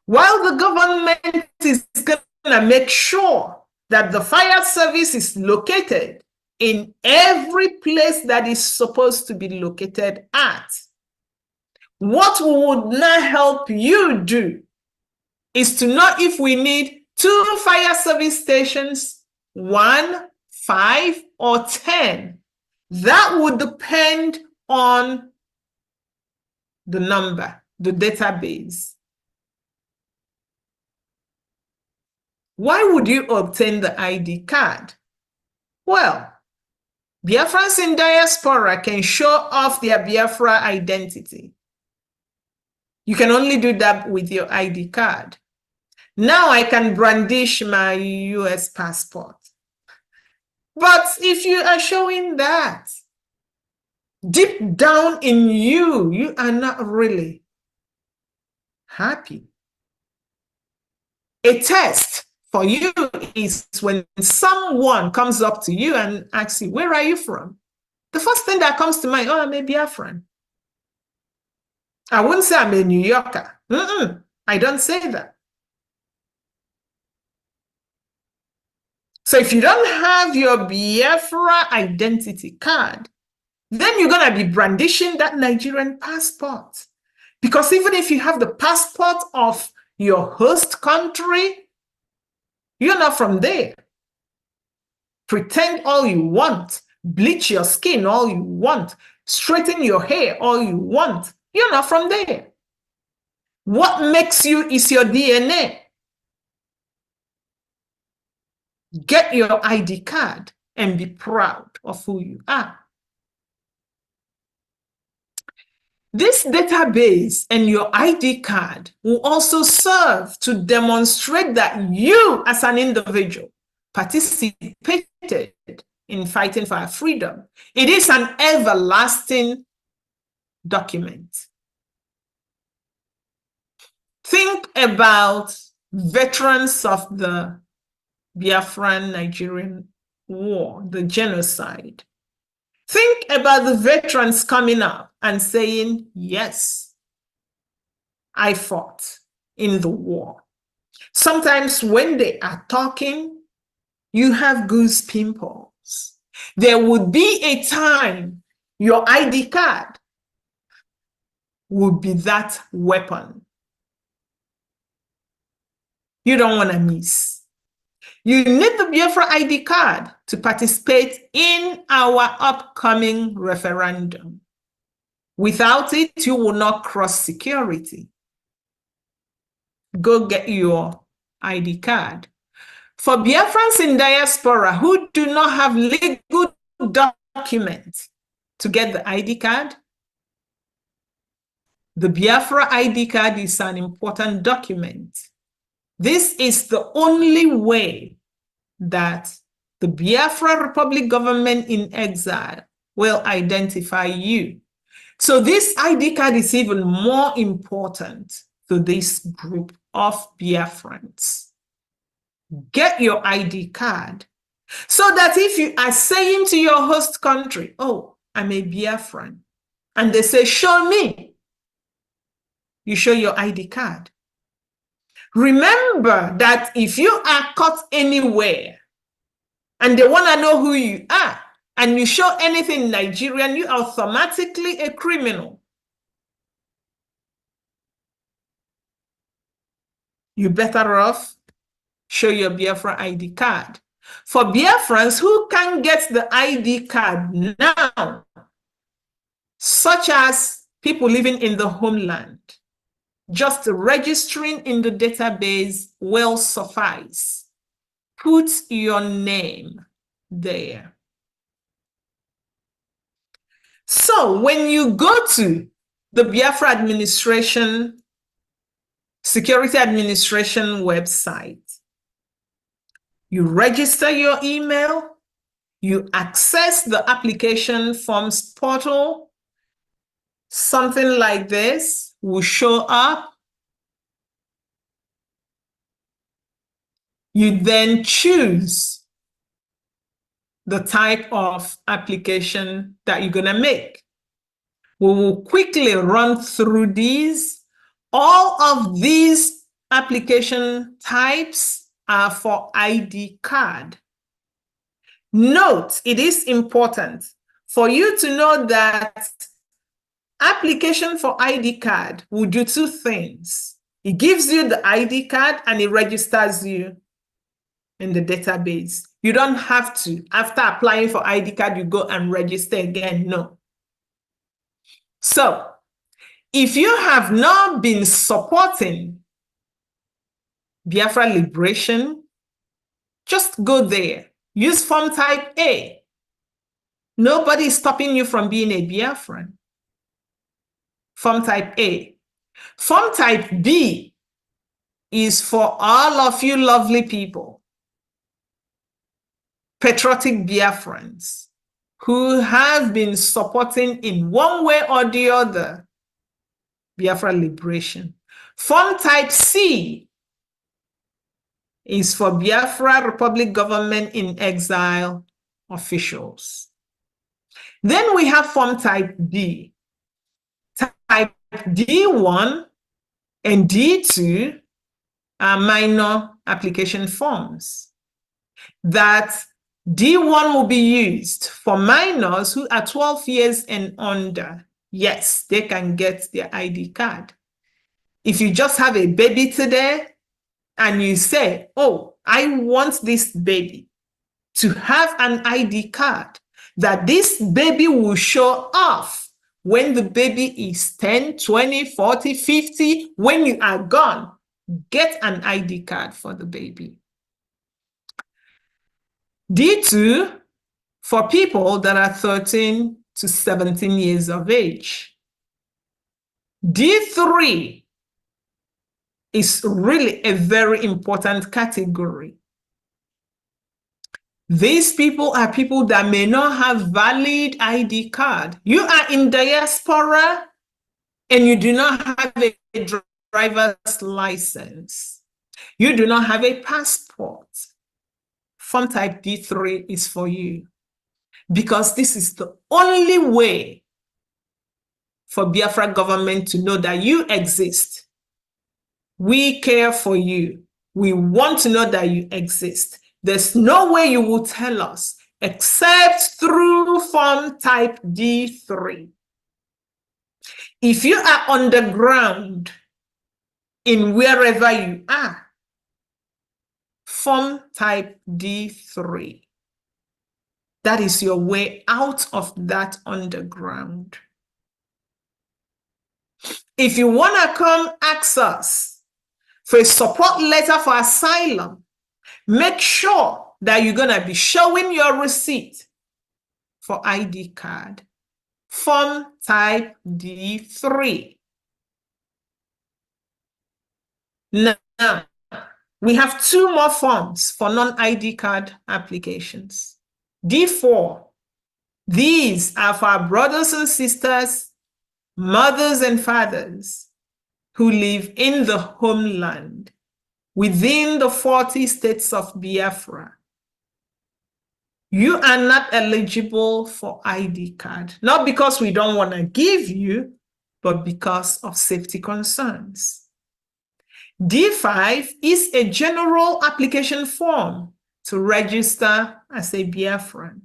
While the government is going to make sure that the fire service is located in every place that is supposed to be located at, what would not help you do is to know if we need 2 fire service stations, 1, 5, or 10. That would depend on the number, the database. Why would you obtain the ID card? Well, Biafrans in diaspora can show off their Biafra identity. You can only do that with your ID card. Now I can brandish my US passport. But if you are showing that, deep down in you, you are not really happy. A test for you is when someone comes up to you and asks you, where are you from? The first thing that comes to mind, oh, I'm a Biafran. I wouldn't say I'm a New Yorker. I don't say that. So if you don't have your Biafra identity card, then you're going to be brandishing that Nigerian passport. Because even if you have the passport of your host country, you're not from there. Pretend all you want, bleach your skin all you want, straighten your hair all you want. You're not from there. What makes you is your DNA. Get your ID card and be proud of who you are. This database and your ID card will also serve to demonstrate that you as an individual participated in fighting for our freedom. It is an everlasting document. Think about veterans of the Biafran Nigerian war, the genocide. Think about the veterans coming up and saying, yes, I fought in the war. Sometimes when they are talking, you have goose pimples. There would be a time your ID card would be that weapon. You don't want to miss. You need the Biafra ID card to participate in our upcoming referendum. Without it, you will not cross security. Go get your ID card. For Biafrans in diaspora who do not have legal documents to get the ID card, the Biafra ID card is an important document. This is the only way that the Biafra Republic government in exile will identify you. So this ID card is even more important to this group of Biafrans. Get your ID card so that if you are saying to your host country, oh, I'm a Biafran, and they say, show me, you show your ID card. Remember that if you are caught anywhere and they want to know who you are, and you show anything Nigerian, you are automatically a criminal. You better off show your Biafra ID card. For Biafrans who can get the ID card now, such as people living in the homeland, just registering in the database will suffice. Put your name there. So when you go to the Biafra Administration, Security Administration website, you register your email, you access the application forms portal, something like this will show up. You then choose the type of application that you're going to make. We will quickly run through these. All of these application types are for ID card. Note, it is important for you to know that application for ID card will do two things. It gives you the ID card and it registers you in the database. You don't have to, after applying for ID card, you go and register again. No. So, if you have not been supporting Biafra Liberation, just go there. Use form type A. Nobody is stopping you from being a Biafran. Form type A. Form type B is for all of you lovely people, patriotic Biafrans, who have been supporting in one way or the other Biafra Liberation. Form type C is for Biafra Republic government in exile officials. Then we have form type D. Type D1 and D2 are minor application forms. That D1 will be used for minors who are 12 years and under. Yes, they can get their ID card. If you just have a baby today and you say, oh, I want this baby to have an ID card, that this baby will show off when the baby is 10, 20, 40, 50, when you are gone, get an ID card for the baby. D2, for people that are 13 to 17 years of age. D3 is really a very important category. These people are people that may not have valid ID card. You are in diaspora and you do not have a driver's license. You do not have a passport. Form type D3 is for you, because this is the only way for Biafra government to know that you exist. We care for you. We want to know that you exist. There's no way you will tell us except through form type D3. If you are on the ground in wherever you are, form type D3. That is your way out of that underground. If you want to come ask us for a support letter for asylum, make sure that you're going to be showing your receipt for ID card. Form type D3. Now, we have 2 more forms for non-ID card applications. D4. These are for our brothers and sisters, mothers and fathers who live in the homeland within the 40 states of Biafra. You are not eligible for ID card, not because we don't want to give you, but because of safety concerns. D5 is a general application form to register as a Biafran.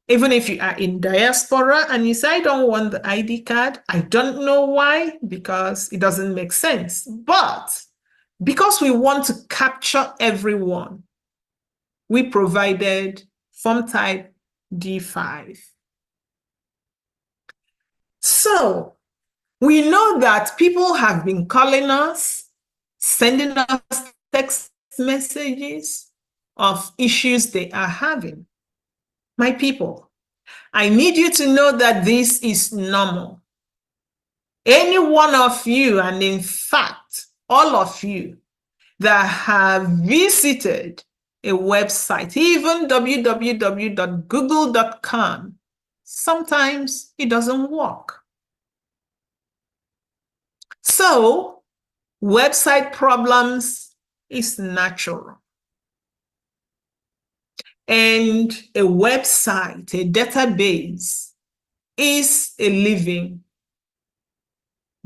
Even if you are in diaspora and you say, I don't want the ID card, I don't know why, because it doesn't make sense. But because we want to capture everyone, we provided form type D5. So we know that people have been calling us, sending us text messages of issues they are having. My people, I need you to know that this is normal. Any one of you, and in fact, all of you that have visited a website, even www.google.com, sometimes it doesn't work. So, website problems is natural. And a website, a database, is a living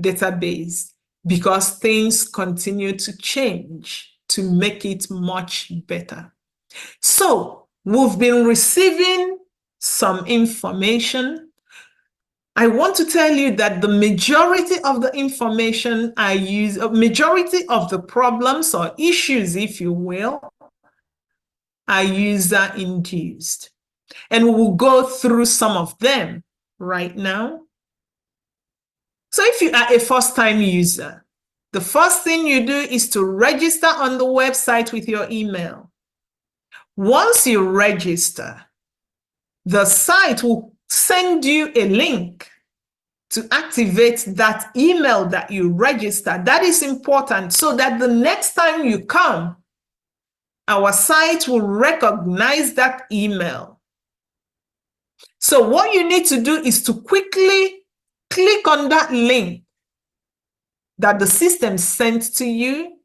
database because things continue to change to make it much better. So, we've been receiving some information. I want to tell you that the majority of the information I use, majority of the problems or issues, if you will, are user-induced. And we will go through some of them right now. So if you are a first-time user, the first thing you do is to register on the website with your email. Once you register, the site will send you a link to activate that email that you registered. That is important so that the next time you come, our site will recognize that email. So what you need to do is to quickly click on that link that the system sent to you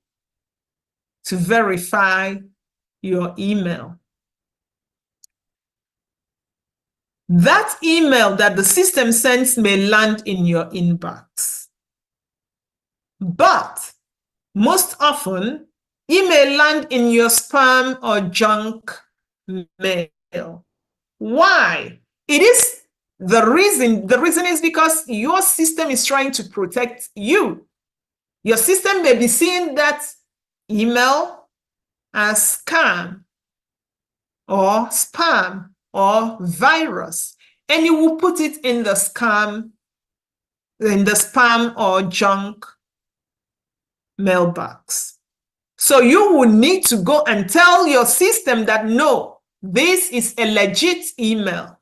to verify your email. That email that the system sends may land in your inbox. But most often, it may land in your spam or junk mail. Why? It is the reason is because your system is trying to protect you. Your system may be seeing that email as scam or spam or virus, and you will put it in the spam or junk mailbox. So you will need to go and tell your system that, no, this is a legit email.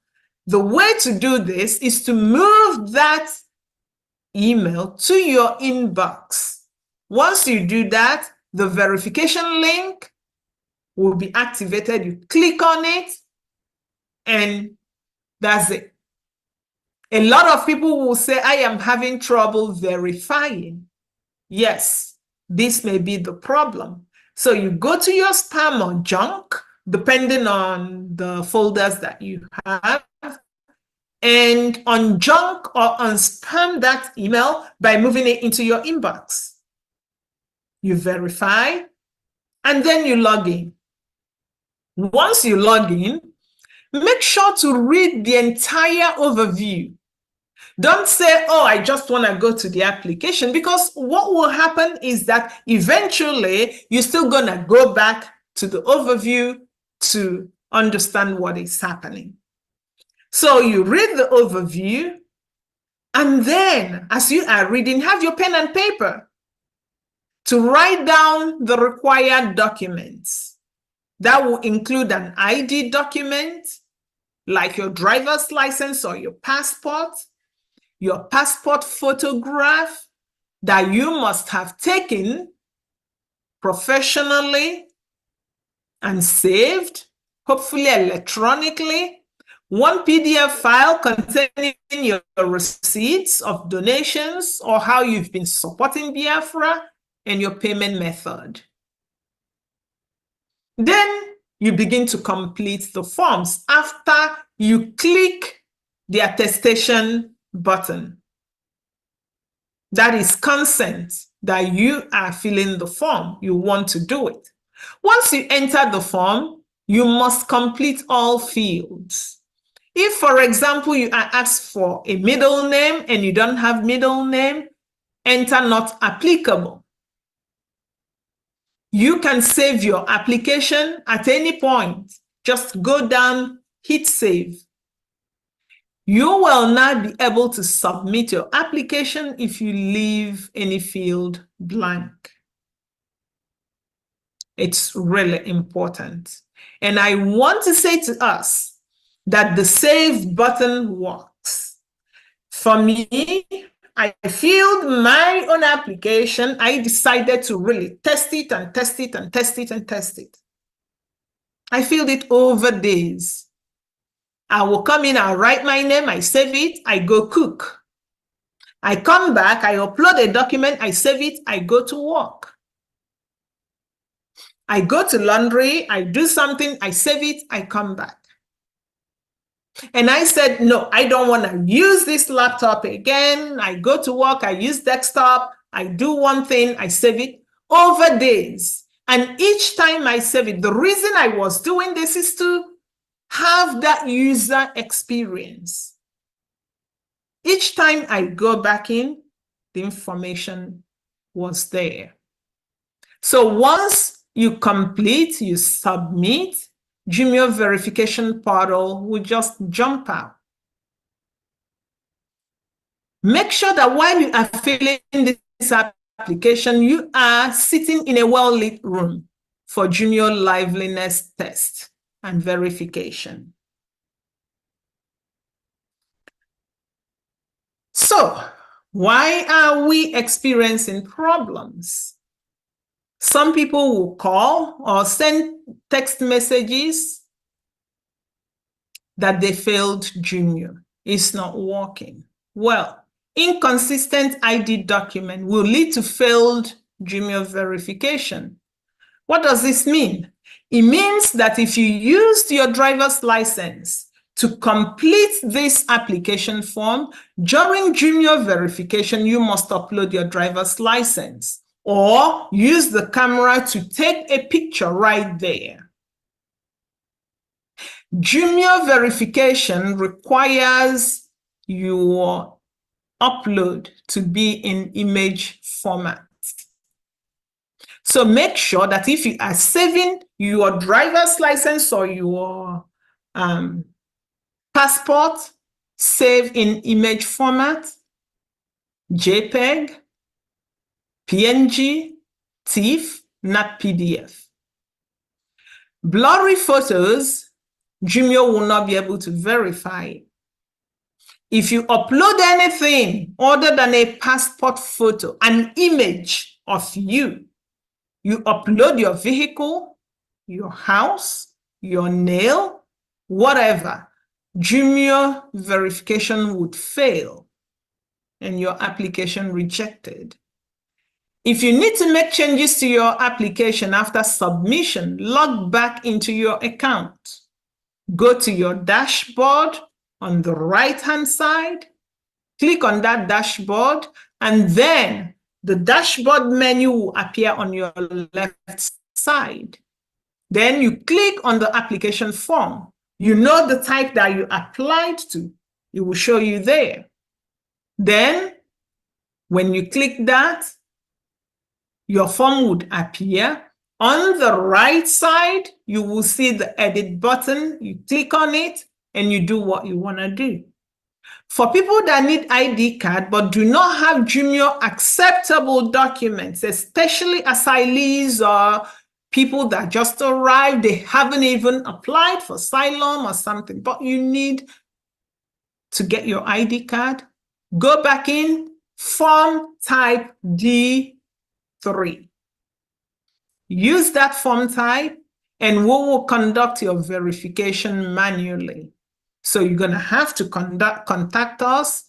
The way to do this is to move that email to your inbox. Once you do that, the verification link will be activated. You click on it, and that's it. A lot of people will say, I am having trouble verifying. Yes. This may be the problem. So you go to your spam or junk, depending on the folders that you have, and on junk or on spam that email by moving it into your inbox. you verify, and then you log in. Once you log in, make sure to read the entire overview. Don't say, oh, I just want to go to the application, because what will happen is that eventually you're still going to go back to the overview to understand what is happening. So you read the overview, and then as you are reading, have your pen and paper to write down the required documents. That will include an ID document, like your driver's license or your passport photograph that you must have taken professionally and saved, hopefully electronically, one PDF file containing your receipts of donations or how you've been supporting Biafra, and your payment method. Then you begin to complete the forms after you click the attestation button. That is consent that you are filling the form. You want to do it. Once you enter the form, you must complete all fields. If, for example, you are asked for a middle name and you don't have middle name, enter not applicable. You can save your application at any point. Just go down, hit save. You will not be able to submit your application if you leave any field blank. It's really important. And I want to say to us that the save button works. For me, I filled my own application. I decided to really test it and test it and test it and test it. I filled it over days. I will come in, I write my name, I save it, I go cook. I come back, I upload a document, I save it, I go to work. I go to laundry, I do something, I save it, I come back. And I said, no, I don't want to use this laptop again. I go to work, I use desktop, I do one thing, I save it over days. And each time I save it, the reason I was doing this is to have that user experience. Each time I go back in, the information was there. So once you complete, you submit, Jumio verification portal will just jump out. Make sure that while you are filling this application, you are sitting in a well-lit room for Jumio liveliness test and verification. So, why are we experiencing problems? Some people will call or send text messages that they failed Jumio. It's not working. Well, inconsistent ID document will lead to failed Jumio verification. What does this mean? It means that if you used your driver's license to complete this application form, during Jumio verification, you must upload your driver's license or use the camera to take a picture right there. Jumio verification requires your upload to be in image format. So make sure that if you are saving your driver's license or your passport, save in image format, JPEG, PNG, TIFF, not PDF. Blurry photos, Jumio will not be able to verify. If you upload anything other than a passport photo, an image of you, you upload your vehicle, your house, your nail, whatever, Jumio verification would fail and your application rejected. If you need to make changes to your application after submission, log back into your account. Go to your dashboard on the right-hand side, click on that dashboard, and then the dashboard menu will appear on your left side. Then you click on the application form. You know the type that you applied to. It will show you there. Then, when you click that, your form would appear. On the right side, you will see the edit button. You click on it and you do what you want to do. For people that need ID card but do not have junior acceptable documents, especially asylees or people that just arrived, they haven't even applied for asylum or something, but you need to get your ID card, go back in, form type D3. Use that form type and we will conduct your verification manually. So you're going to have to contact us,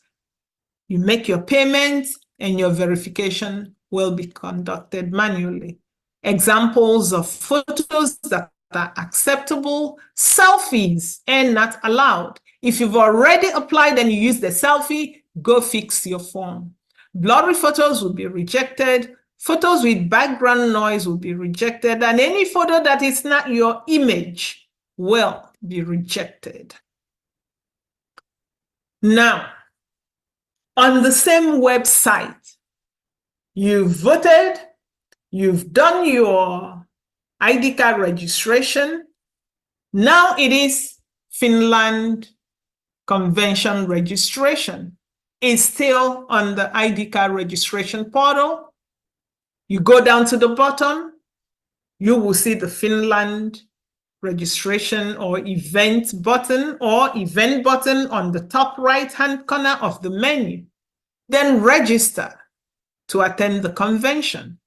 you make your payment, and your verification will be conducted manually. Examples of photos that are acceptable: selfies are not allowed. If you've already applied and you use the selfie, go fix your form. Blurry photos will be rejected. Photos with background noise will be rejected. And any photo that is not your image will be rejected. Now, on the same website, you've voted, you've done your ID card registration. Now it is Finland Convention registration. It's still on the ID card registration portal. You go down to the bottom, you will see the Finland registration or event button on the top right-hand corner of the menu. Then register to attend the convention.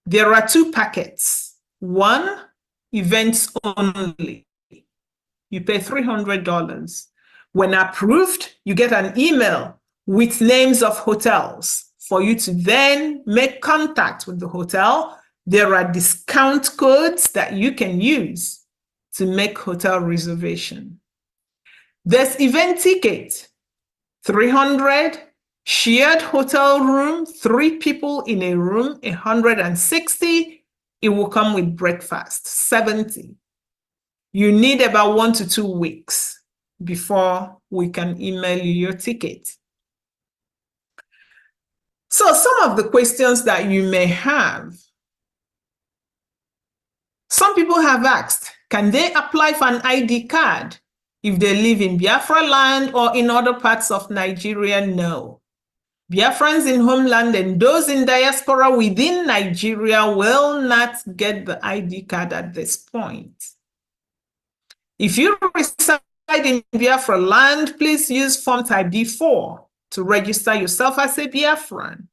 There are two packets. One, events only. You pay $300. When approved, you get an email with names of hotels for you to then make contact with the hotel. There are discount codes that you can use to make hotel reservation. There's event ticket, 300, shared hotel room, 3 people in a room, 160. It will come with breakfast, 70. You need about 1 to 2 weeks before we can email you your ticket. So some of the questions that you may have. Some people have asked, can they apply for an ID card if they live in Biafra land or in other parts of Nigeria? No. Biafrans in homeland and those in diaspora within Nigeria will not get the ID card at this point. If you reside in Biafra land, please use form type D4 to register yourself as a Biafran.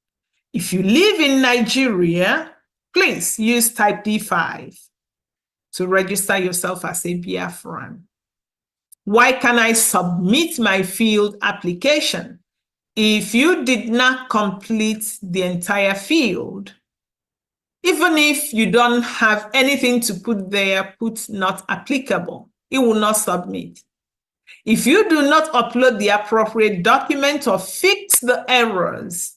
If you live in Nigeria, please use type D5 to register yourself as a Biafran. Why can I submit my field application? If you did not complete the entire field, even if you don't have anything to put there, put not applicable, it will not submit. If you do not upload the appropriate document or fix the errors,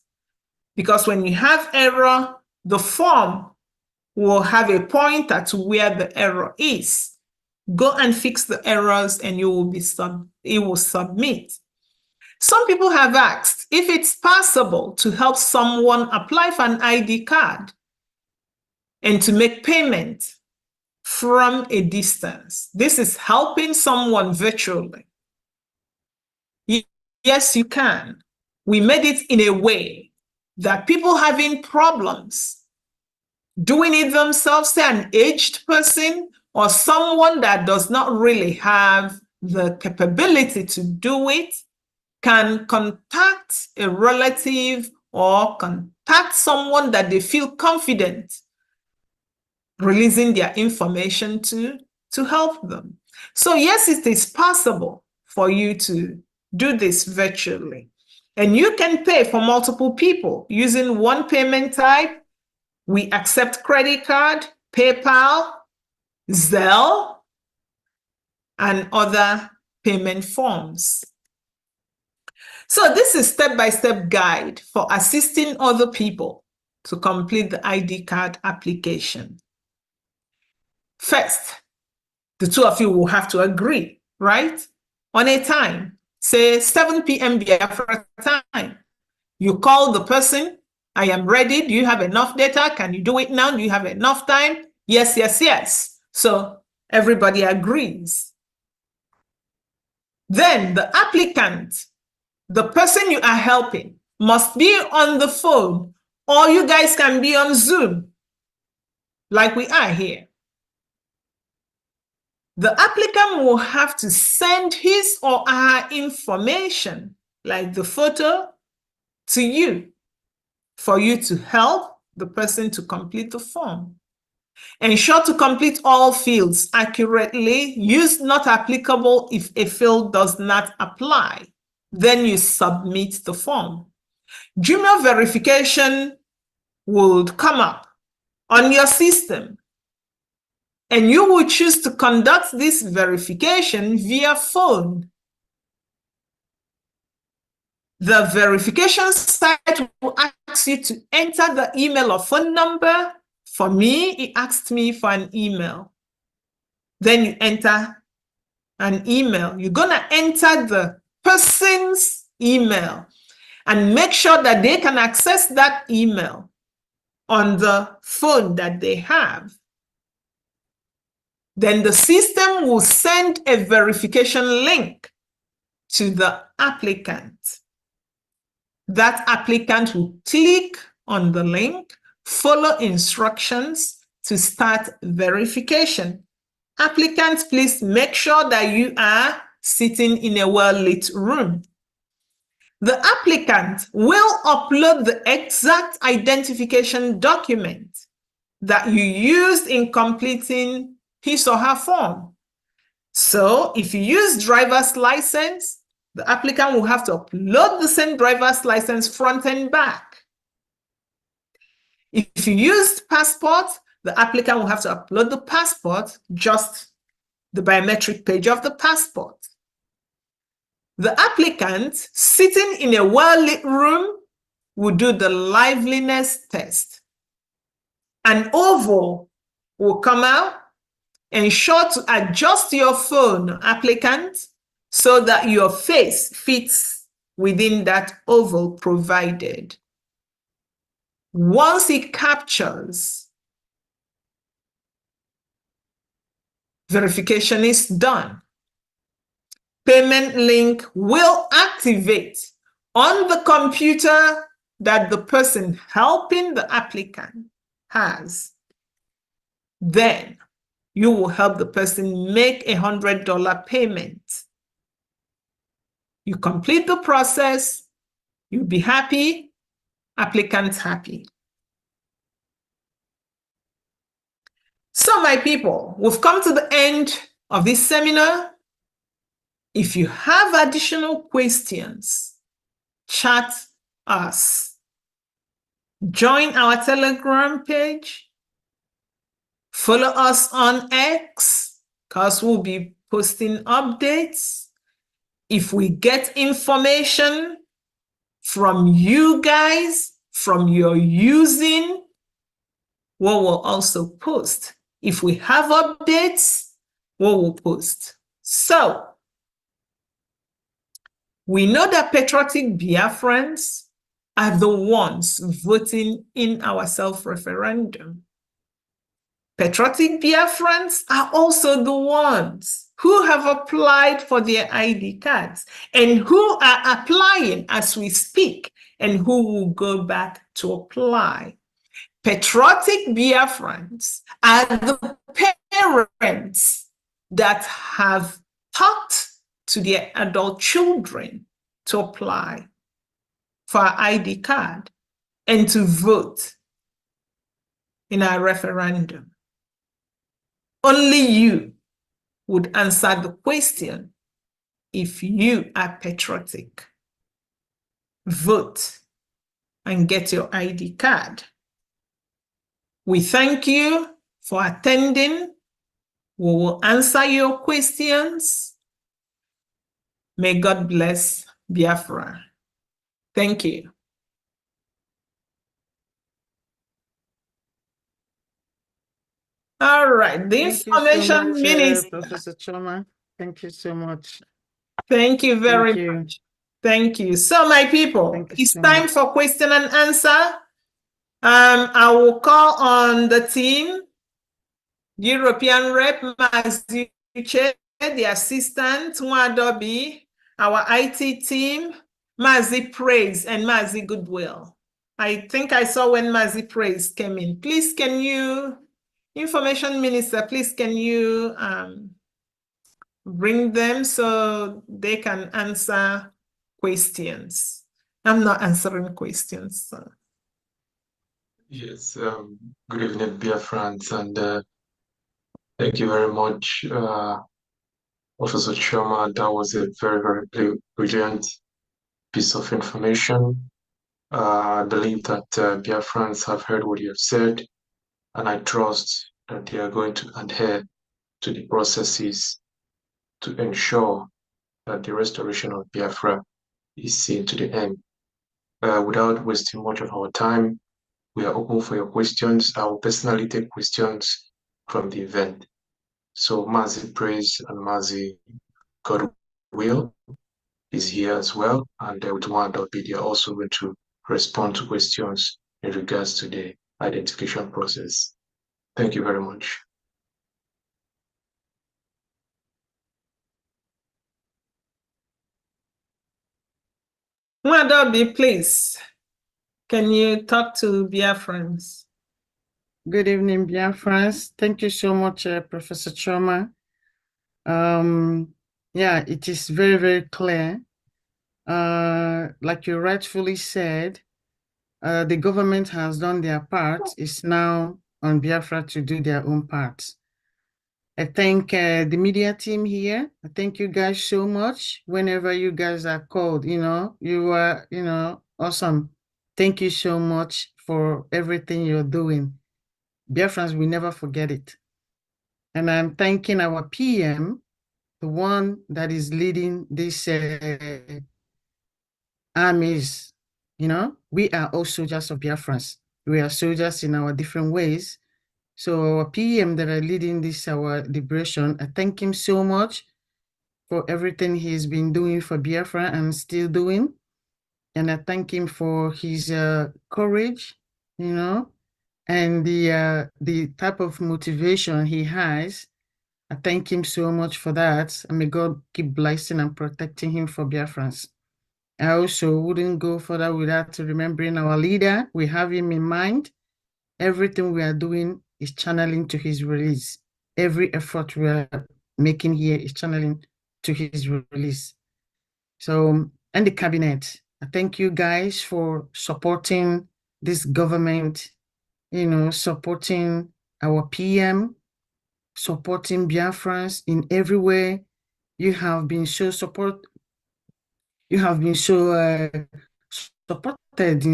because when you have error, the form will have a pointer to where the error is. Go and fix the errors and you will be it will submit. Some people have asked if it's possible to help someone apply for an ID card and to make payment from a distance. This is helping someone virtually. Yes, you can. We made it in a way that people having problems doing it themselves, say an aged person or someone that does not really have the capability to do it, can contact a relative or contact someone that they feel confident releasing their information to help them. So yes, it is possible for you to do this virtually. And you can pay for multiple people using one payment type. We accept credit card, PayPal, Zelle, and other payment forms. So this is step-by-step guide for assisting other people to complete the ID card application. First, the two of you will have to agree, right? On a time, say 7 p.m. Biafra time. You call the person, I am ready. Do you have enough data? Can you do it now? Do you have enough time? Yes, yes, yes. So everybody agrees. Then the applicant, the person you are helping, must be on the phone, or you guys can be on Zoom, like we are here. The applicant will have to send his or her information, like the photo, to you for you to help the person to complete the form. Ensure to complete all fields accurately. Use not applicable if a field does not apply. Then you submit the form. Junior verification would come up on your system, and you will choose to conduct this verification via phone. The verification site will ask you to enter the email or phone number. For me, it asked me for an email. Then you enter an email. You're going to enter the person's email and make sure that they can access that email on the phone that they have. Then the system will send a verification link to the applicant. That applicant will click on the link, follow instructions to start verification. Applicants, please make sure that you are sitting in a well-lit room. The applicant will upload the exact identification document that you used in completing his or her form. So if you use driver's license, the applicant will have to upload the same driver's license front and back. If you used passport, the applicant will have to upload the passport, just the biometric page of the passport. The applicant sitting in a well-lit room will do the liveliness test. An oval will come out. Ensure to adjust your phone, applicant, so that your face fits within that oval provided. Once it captures, verification is done. Payment link will activate on the computer that the person helping the applicant has. Then you will help the person make a $100 payment. You complete the process, you'll be happy, applicant's happy. So my people, we've come to the end of this seminar. If you have additional questions, chat us. Join our Telegram page. Follow us on X, because we'll be posting updates. If we get information from you guys, from your using, we will also post. If we have updates, we will post. So, we know that patriotic Biafrans are the ones voting in our self-referendum. Patriotic Biafrans are also the ones who have applied for their ID cards and who are applying as we speak and who will go back to apply. Patriotic Biafrans are the parents that have talked to their adult children to apply for our ID card and to vote in our referendum. Only you would answer the question if you are patriotic. Vote and get your ID card. We thank you for attending. We will answer your questions. May God bless Biafra. Thank you. All right. The Thank you so information much, minister. Professor Choma. Thank you so much. Thank you very Thank you. much. Thank you. So, my people, Thank you it's so time much. for question and answer. I will call on the team, European Rep, Mazi Uche, the assistant, Nwadobi, our IT team, Mazi Praise, and Mazi Goodwill. I think I saw when Mazi Praise came in. Please, can you, Information Minister, please, can you bring them so they can answer questions? I'm not answering questions. So. Yes, good evening, Biafrans, and thank you very much, Officer Choma. That was a very, very brilliant piece of information. I believe that Biafrans have heard what you have said, and I trust that they are going to adhere to the processes to ensure that the restoration of Biafra is seen to the end. Without wasting much of our time, we are open for your questions. I will personally take questions from the event. So Mazi Praise and Mazi Godwill is here as well, and with Nwadobi, they are also going to respond to questions in regards to the identification process. Thank you very much. Nwadobi, please, can you talk to Biafrans? Good evening, Biafrans. Thank you so much, Professor Choma. Yeah, it is very, very clear. Like you rightfully said, the government has done their part. It's now on Biafra to do their own part. I thank the media team here. I thank you guys so much. Whenever you guys are called, you are, awesome. Thank you so much for everything you're doing. Biafrans, we never forget it. And I'm thanking our PM, the one that is leading these armies. We are all soldiers of Biafrans. We are soldiers in our different ways. So our PM that are leading this, our liberation, I thank him so much for everything he's been doing for Biafra and still doing. And I thank him for his courage, and the type of motivation he has. I thank him so much for that. And may God keep blessing and protecting him for Biafrans. I also wouldn't go further without remembering our leader. We have him in mind. Everything we are doing is channeling to his release. Every effort we are making here is channeling to his release. So, and the cabinet, I thank you guys for supporting this government, supporting our PM, supporting Biafrans in every way. You have been so supported in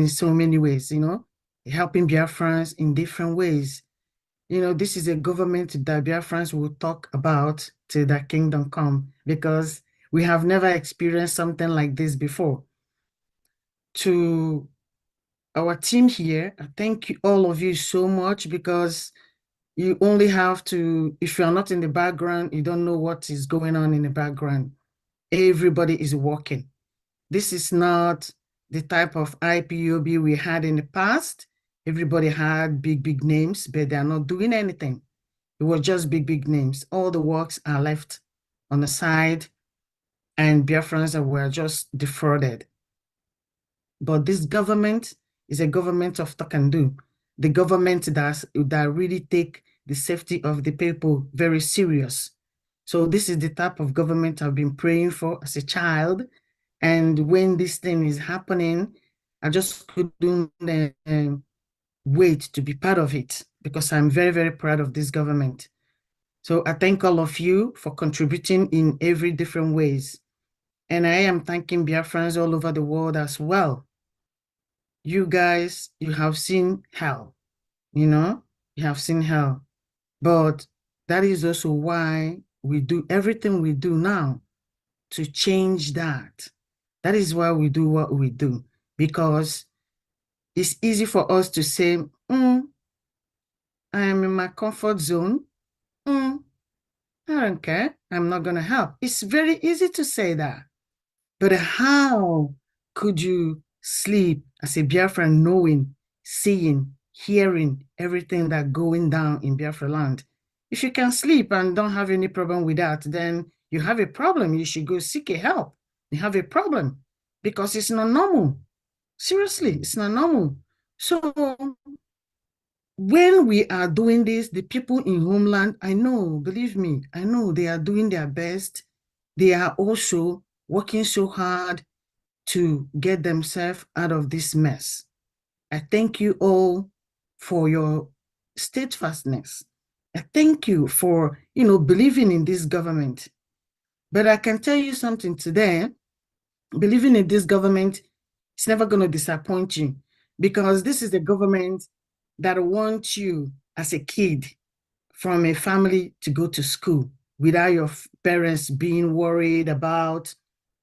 so many ways, helping Biafrans in different ways. This is a government that Biafrans will talk about till the kingdom come, because we have never experienced something like this before. To our team here, I thank you, all of you so much, because you only have to, if you're not in the background, you don't know what is going on in the background. Everybody is working. This is not the type of IPOB we had in the past. Everybody had big names, but they're not doing anything. It was just big names. All the works are left on the side, and Biafrans were just defrauded. But this government is a government of talk and do. The government that really take the safety of the people very serious. So this is the type of government I've been praying for as a child. And when this thing is happening, I just couldn't wait to be part of it, because I'm very, very proud of this government. So I thank all of you for contributing in every different ways. And I am thanking Biafrans all over the world as well. You guys, you have seen hell, you have seen hell. But that is also why we do everything we do now to change that. That is why we do what we do, because it's easy for us to say, I am in my comfort zone. I don't care. I'm not going to help. It's very easy to say that. But how could you sleep as a Biafran knowing, seeing, hearing everything that's going down in Biafra land? If you can sleep and don't have any problem with that, then you have a problem. You should go seek a help. You have a problem because it's not normal. Seriously, it's not normal. So when we are doing this, the people in homeland, I know, believe me, I know they are doing their best. They are also working so hard to get themselves out of this mess. I thank you all for your steadfastness. I thank you for, believing in this government. But I can tell you something today, believing in this government is never going to disappoint you, because this is the government that wants you as a kid from a family to go to school without your parents being worried about,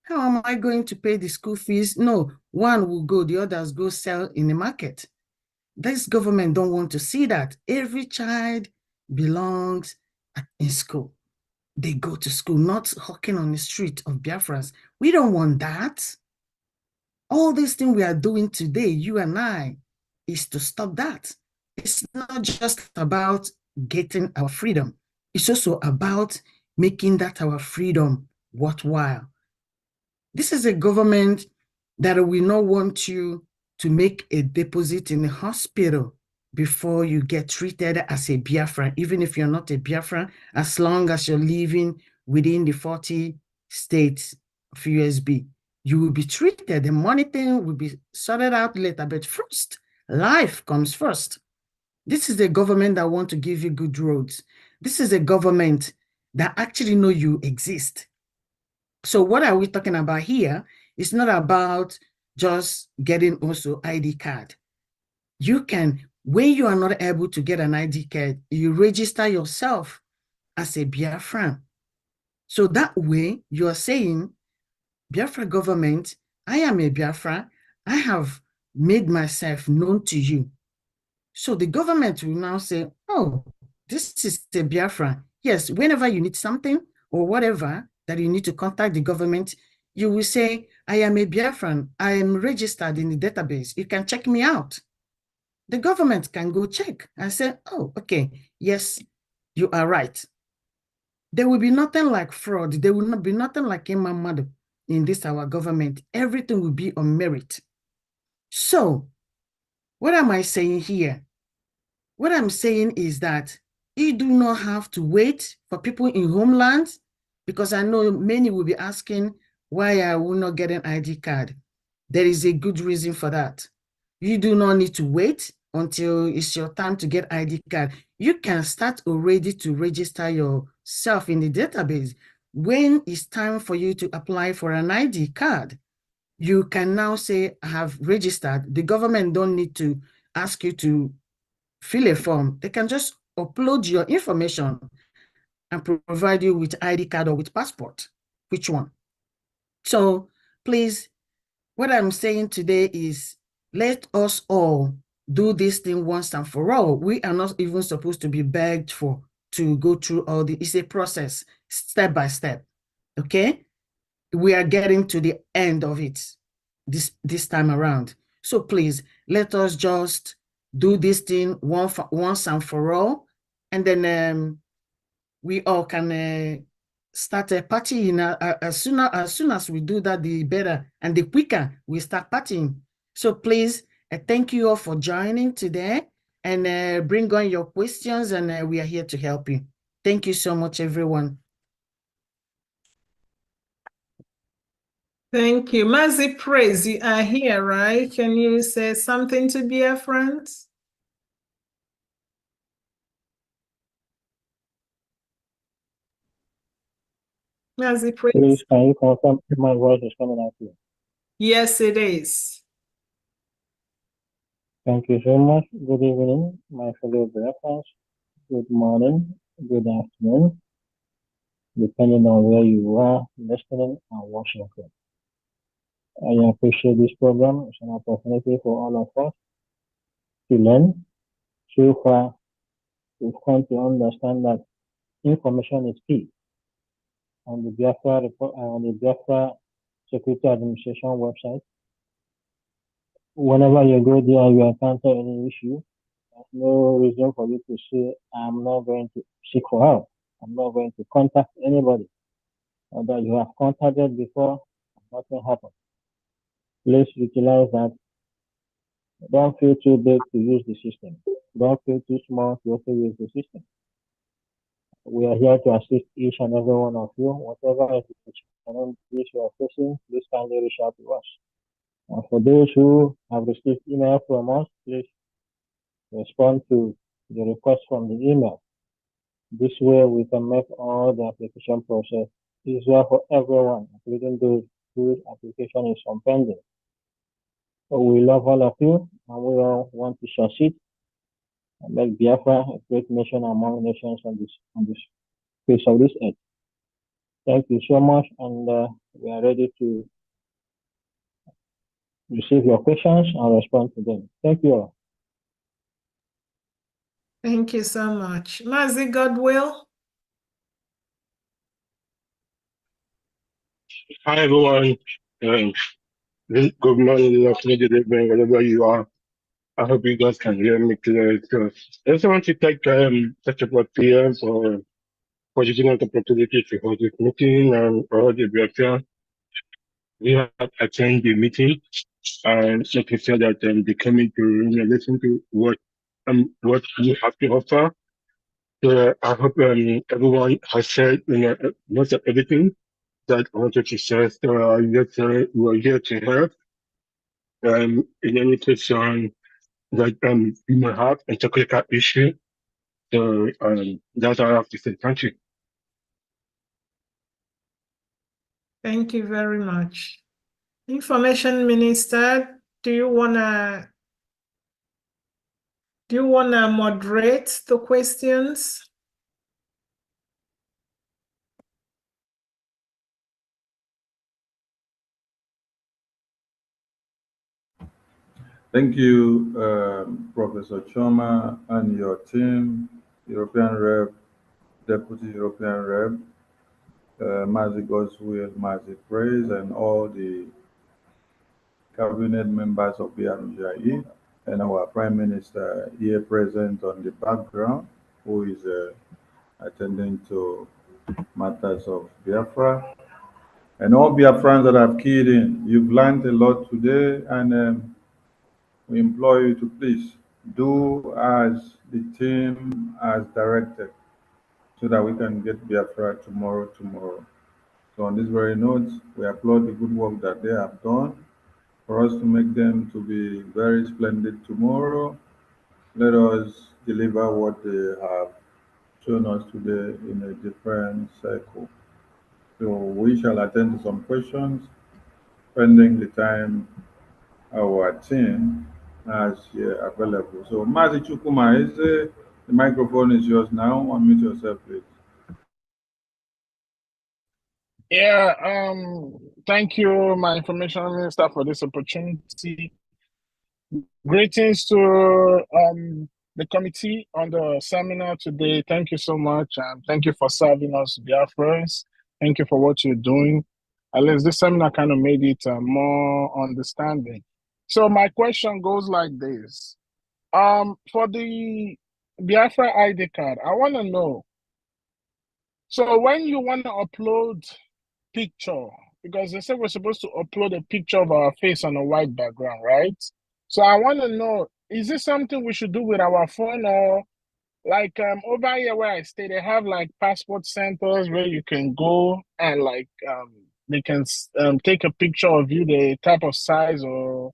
how am I going to pay the school fees? No, one will go, the others go sell in the market. This government don't want to see that. Every child belongs in school. They go to school, not hawking on the street of Biafras. We don't want that. All this thing we are doing today, you and I, is to stop that. It's not just about getting our freedom. It's also about making that our freedom worthwhile. This is a government that will not want you to make a deposit in a hospital before you get treated as a Biafran, even if you're not a Biafran, as long as you're living within the 40 states of USB. You will be treated. The money thing will be sorted out later, but first, life comes first. This is a government that wants to give you good roads. This is a government that actually know you exist. So what are we talking about here? It's not about just getting also ID card. You can, when you are not able to get an ID card, you register yourself as a Biafran. So that way you are saying, Biafra government, I am a Biafra. I have made myself known to you. So the government will now say, oh, this is a Biafra. Yes, whenever you need something or whatever that you need to contact the government, you will say, I am a Biafran. I am registered in the database. You can check me out. The government can go check and say, oh, okay, yes, you are right. There will be nothing like fraud. There will not be nothing like Imamadu in this, our government. Everything will be on merit. So what am I saying here? What I'm saying is that you do not have to wait for people in homelands, because I know many will be asking why I will not get an ID card. There is a good reason for that. You do not need to wait until it's your time to get ID card. You can start already to register yourself in the database. When it's time for you to apply for an ID card, you can now say, I have registered. The government don't need to ask you to fill a form. They can just upload your information and provide you with ID card or with passport. Which one? So please, what I'm saying today is, let us all do this thing once and for all. We are not even supposed to be begged for to go through all the, it's a process, step by step, okay? We are getting to the end of it this time around. So please, let us just do this thing once and for all, and then we all can start a party. As soon as we do that, the better, and the quicker we start partying. So please, thank you all for joining today, and bring on your questions, and we are here to help you. Thank you so much, everyone. Thank you. Mazi Praise, you are here, right? Can you say something to Biafrans? Mazi Praise. Please, can you confirm if my voice is coming out here? Yes, it is. Thank you so much. Good evening, my fellow Biafrans. Good morning, good afternoon, depending on where you are listening and watching from. I appreciate this program. It's an opportunity for all of us to learn. So far, we've come to understand that information is key. On the Biafra Security Administration website, whenever you go there and you encounter any issue, there's no reason for you to say, I'm not going to seek for help. I'm not going to contact anybody. Or that you have contacted before, nothing happened. Please utilize that. Don't feel too big to use the system. Don't feel too small to also use the system. We are here to assist each and every one of you. Whatever challenges you are facing, please kindly reach out to us. And for those who have received email from us, please respond to the request from the email. This way we can make all the application process easier for everyone, including those whose application is on pending. So we love all of you, and we all want to succeed and make Biafra a great nation among nations on this face of this earth. Thank you so much, and we are ready to receive your questions and respond to them. Thank you all. Thank you so much. Mazi Godwill. Hi everyone. Good morning, good afternoon, good evening, wherever you are. I hope you guys can hear me clearly. So I just want to take such a PM for giving us the opportunity to hold this meeting and all the Biafra. We have attended the meeting and making sure that they come into listen to what we have to offer. So I hope everyone has said most of everything that I wanted to say. So we're here to help. In any question that you may have a technical issue. So that's all I have to say. Thank you. Thank you very much. Information Minister, do you wanna moderate the questions? Thank you, Professor Choma and your team, European Rep, Deputy European Rep, Mazi Goswill, Mazi Praise, and all the cabinet members of BRGIE, and our Prime Minister here present on the background, who is attending to matters of Biafra. And all Biafrans that have keyed in, you've learned a lot today, and we implore you to please do as the team has directed so that we can get Biafra tomorrow. So on this very note, we applaud the good work that they have done for us to make them to be very splendid tomorrow. Let us deliver what they have shown us today in a different cycle. So we shall attend to some questions pending the time our team has here available. So Mazi Chukuma, the microphone is yours now. Unmute yourself, please. Yeah, thank you, my information minister, for this opportunity. Greetings to the committee on the seminar today. Thank you so much, and thank you for serving us, Biafrans. Thank you for what you're doing. At least this seminar kind of made it more understanding. So my question goes like this. For the Biafra ID card, I want to know, so when you want to upload picture, because they said we're supposed to upload a picture of our face on a white background, right? So I want to know, is this something we should do with our phone, or like over here where I stay, they have like passport centers where you can go and like they can take a picture of you, the type of size, or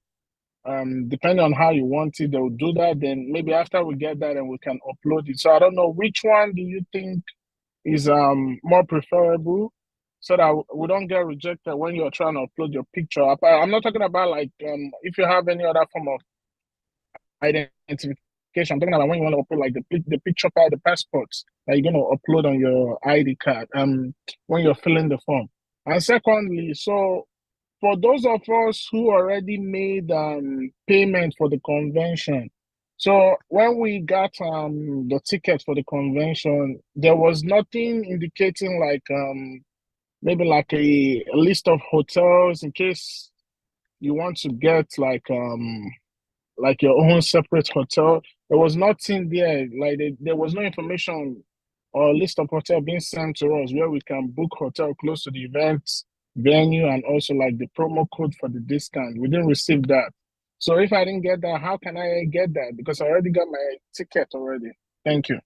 depending on how you want it, they'll do that. Then maybe after we get that, and we can upload it. So I don't know, which one do you think is more preferable, so that we don't get rejected when you're trying to upload your picture? I'm not talking about like if you have any other form of identification. I'm talking about when you want to upload like the picture card, the passports that you're going to upload on your ID card when you're filling the form. And secondly, so for those of us who already made payment for the convention, So when we got the ticket for the convention, there was nothing indicating like maybe like a list of hotels in case you want to get like your own separate hotel. There was nothing there. Like there was no information or list of hotel being sent to us where we can book hotel close to the event venue and also like the promo code for the discount. We didn't receive that. So if I didn't get that, how can I get that? Because I already got my ticket already. Thank you.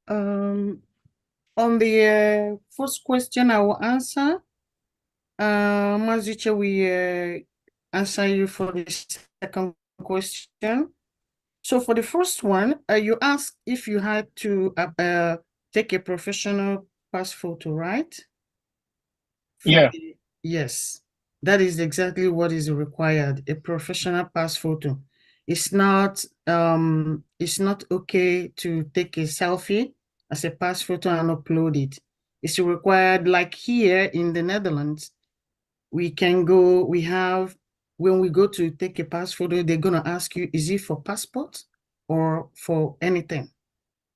On the first question, I will answer. Mazuche, we answer you for the second question. So for the first one, you asked if you had to take a professional pass photo, right? Yeah. Yes, that is exactly what is required, a professional pass photo. It's not okay to take a selfie as a pass photo and upload it. It's required, like here in the Netherlands, when we go to take a pass photo, they're gonna ask you, is it for passport or for anything?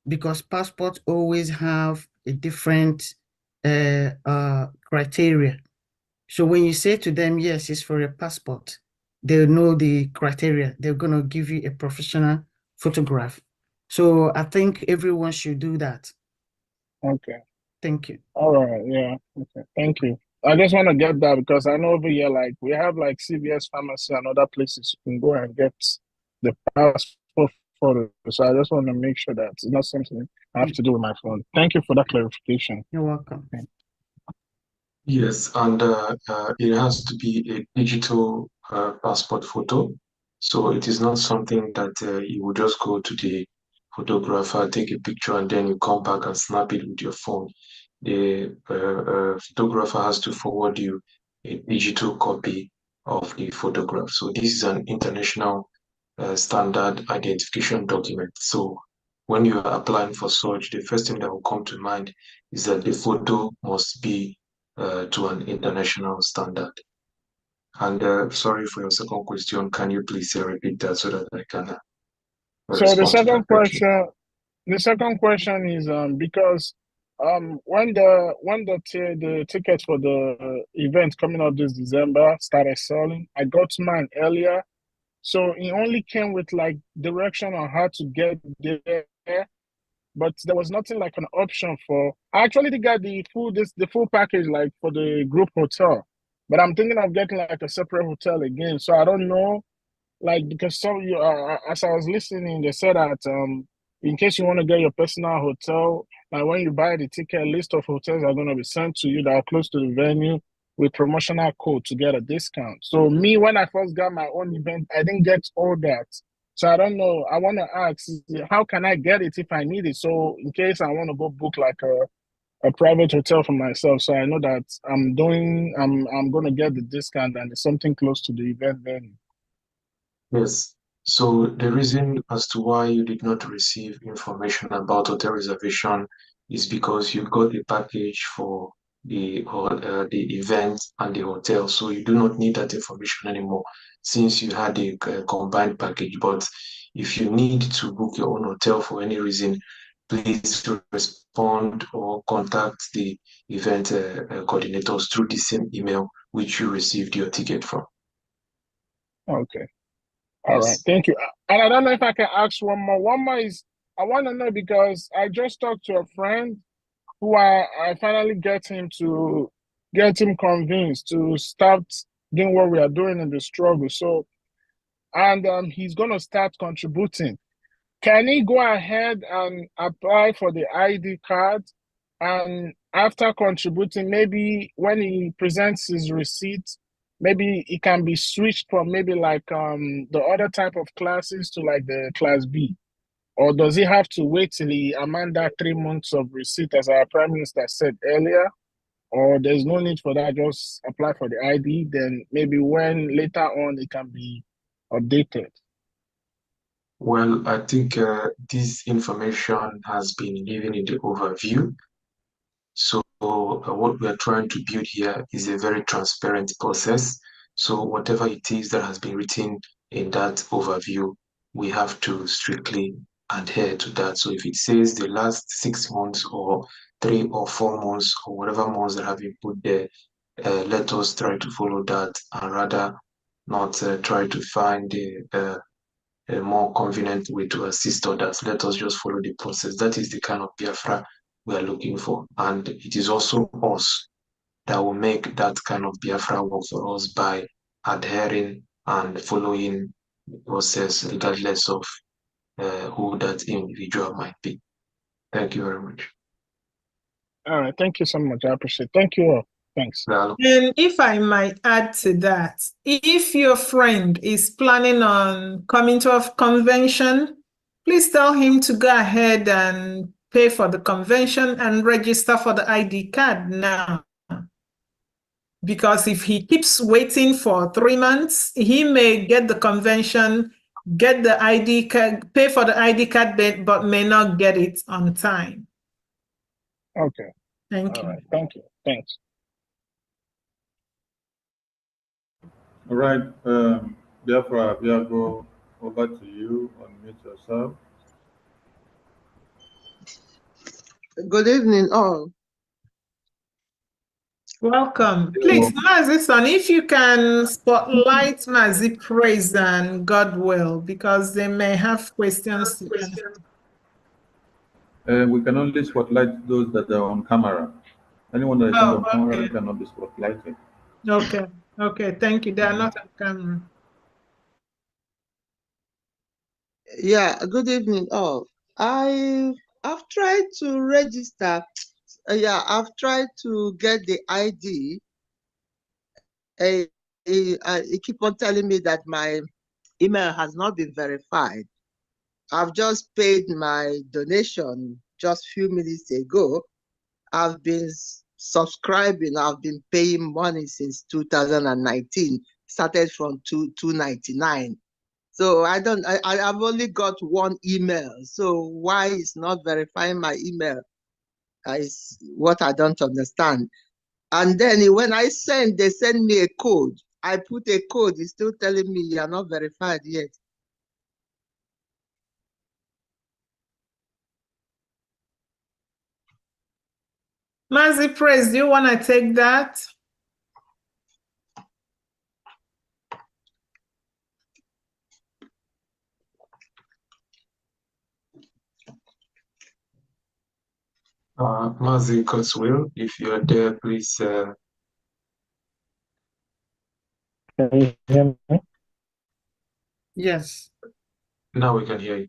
Because passports always have a different criteria. So when you say to them, yes, it's for a passport, they'll know the criteria. They're going to give you a professional photograph. So I think everyone should do that. Okay. Thank you. All right. Yeah. Okay. Thank you. I just want to get that because I know over here, like we have like CVS pharmacy and other places you can go and get the passport photo. So I just want to make sure that it's not something I have to do with my phone. Thank you for that clarification. You're welcome. Okay. Yes, and it has to be a digital passport photo. So it is not something that you would just go to the photographer, take a picture, and then you come back and snap it with your phone. The photographer has to forward you a digital copy of the photograph. So this is an international standard identification document. So when you are applying for such, the first thing that will come to mind is that the photo must be to an international standard. And sorry for your second question. Can you please repeat that so that I can So the respond to that? second question is because when the tickets for the event coming up this December started selling, I got mine earlier. So it only came with like direction on how to get there, but there was nothing like an option for. I actually did get the full package like for the group hotel, but I'm thinking of getting like a separate hotel again. So I don't know, like because some you as I was listening, they said that in case you want to get your personal hotel, like when you buy the ticket, list of hotels are going to be sent to you that are close to the venue with promotional code to get a discount. So me, when I first got my own event, I didn't get all that. So I don't know. I want to ask, how can I get it if I need it? So in case I want to go book like a private hotel for myself, so I know that I'm going to get the discount and it's something close to the event venue. Yes. So the reason as to why you did not receive information about hotel reservation is because you got a package for the event and the hotel. So you do not need that information anymore since you had a combined package. But if you need to book your own hotel for any reason, please respond or contact the event coordinators through the same email which you received your ticket from. Okay. All right, Yes. thank you. And I don't know if I can ask one more. One more is I want to know because I just talked to a friend who I finally get him convinced to start doing what we are doing in the struggle. So, and he's gonna start contributing. Can he go ahead and apply for the ID card? And after contributing, maybe when he presents his receipt, maybe it can be switched from maybe like the other type of classes to like the class B. Or does he have to wait till he amend that 3 months of receipt as our Prime Minister said earlier? Or there's no need for that, just apply for the ID, then maybe when later on it can be updated. Well, I think this information has been given in the overview. So what we are trying to build here is a very transparent process So whatever it is that has been written in that overview, we have to strictly adhere to that. So if it says the last 6 months or 3 or 4 months or whatever months that have been put there, let us try to follow that and rather not try to find a more convenient way to assist others. Let us just follow the process. That is the kind of Biafra we are looking for. And it is also us that will make that kind of Biafra work for us by adhering and following the process regardless of who that individual might be. Thank you very much. All right, thank you so much. I appreciate it. Thank you all. Thanks. And if I might add to that, if your friend is planning on coming to a convention, please tell him to go ahead and pay for the convention and register for the ID card now. Because if he keeps waiting for 3 months, he may get the convention, get the ID card, pay for the ID card, but may not get it on time. Okay. Thank All you. right. Thank you. Thanks. All right, Biafra, Biago, over to you. Unmute yourself. Good evening, all. Welcome. Please, Mazi-san, if you can spotlight Mazi Praise and Godwill, because they may have questions to answer. We can only spotlight those that are on camera. Anyone that is not on camera cannot be spotlighted. Okay. Okay. Thank you. They are not on camera. Yeah, good evening, all. I've tried to register. I've tried to get the ID. It keep on telling me that my email has not been verified. I've just paid my donation just a few minutes ago. I've been subscribing. I've been paying money since 2019. Started from $2.99. So I've only got one email. So why is not verifying my email is what I don't understand. And then when they send me a code. I put a code, it's still telling me you are not verified yet. Mazi Praise, do you want to take that? Mazi Godswill, if you are there, please. Can you hear me? Yes. Now we can hear you.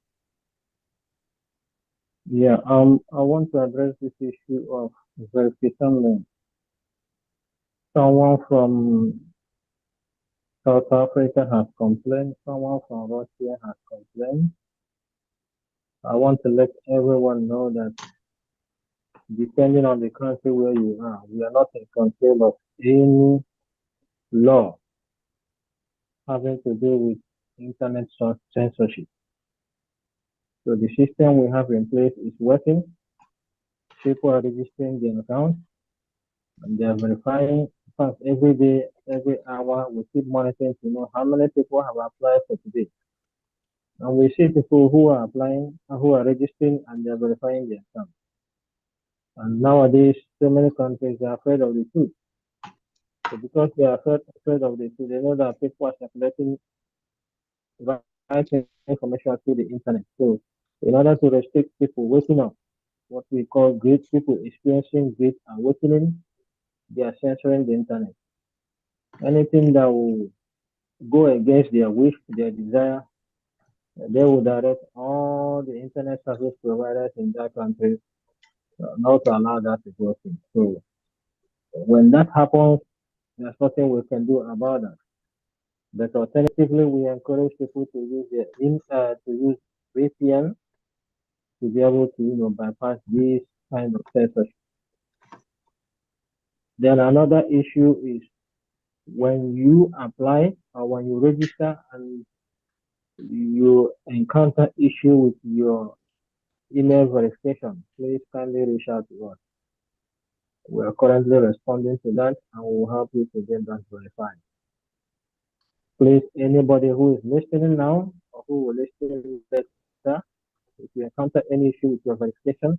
Yeah, I want to address this issue of verification link. Someone from South Africa has complained, someone from Russia has complained. I want to let everyone know that depending on the country where you are, we are not in control of any law having to do with internet censorship. So the system we have in place is working. People are registering their accounts and they are verifying. In fact, every day, every hour, we keep monitoring to know how many people have applied for today. And we see people who are applying, who are registering, and they are verifying their accounts. And nowadays, so many countries are afraid of the truth. So because they are afraid of the truth, they know that people are circulating right information through the internet. So in order to restrict people waking up, what we call great people experiencing great awakening, they are censoring the internet. Anything that will go against their wish, their desire, they will direct all the internet service providers in that country not to allow that to go through. So when that happens, there's nothing we can do about that. But alternatively, we encourage people to use VPN to be able to bypass these kind of censorship. Then another issue is when you apply or when you register and you encounter issue with your email verification, please kindly reach out to us. We are currently responding to that and we will help you to get that verified. Please, anybody who is listening now or who will listen later, if you encounter any issue with your verification,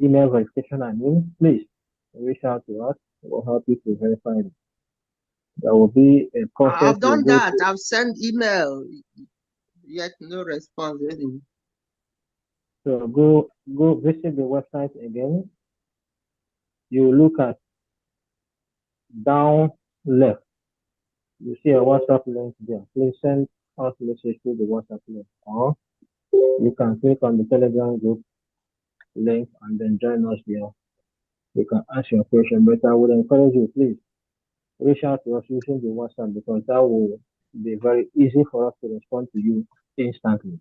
email verification, please reach out to us. We'll help you to verify it. There will be a process. I've done that. I've sent email, yet no response. Anyway. So go visit the website again. You look at down left. You see a WhatsApp link there. Please send us a message through the WhatsApp link, or you can click on the Telegram group link and then join us there. You can ask your question, but I would encourage you, please reach out to us using the WhatsApp, because that will be very easy for us to respond to you instantly.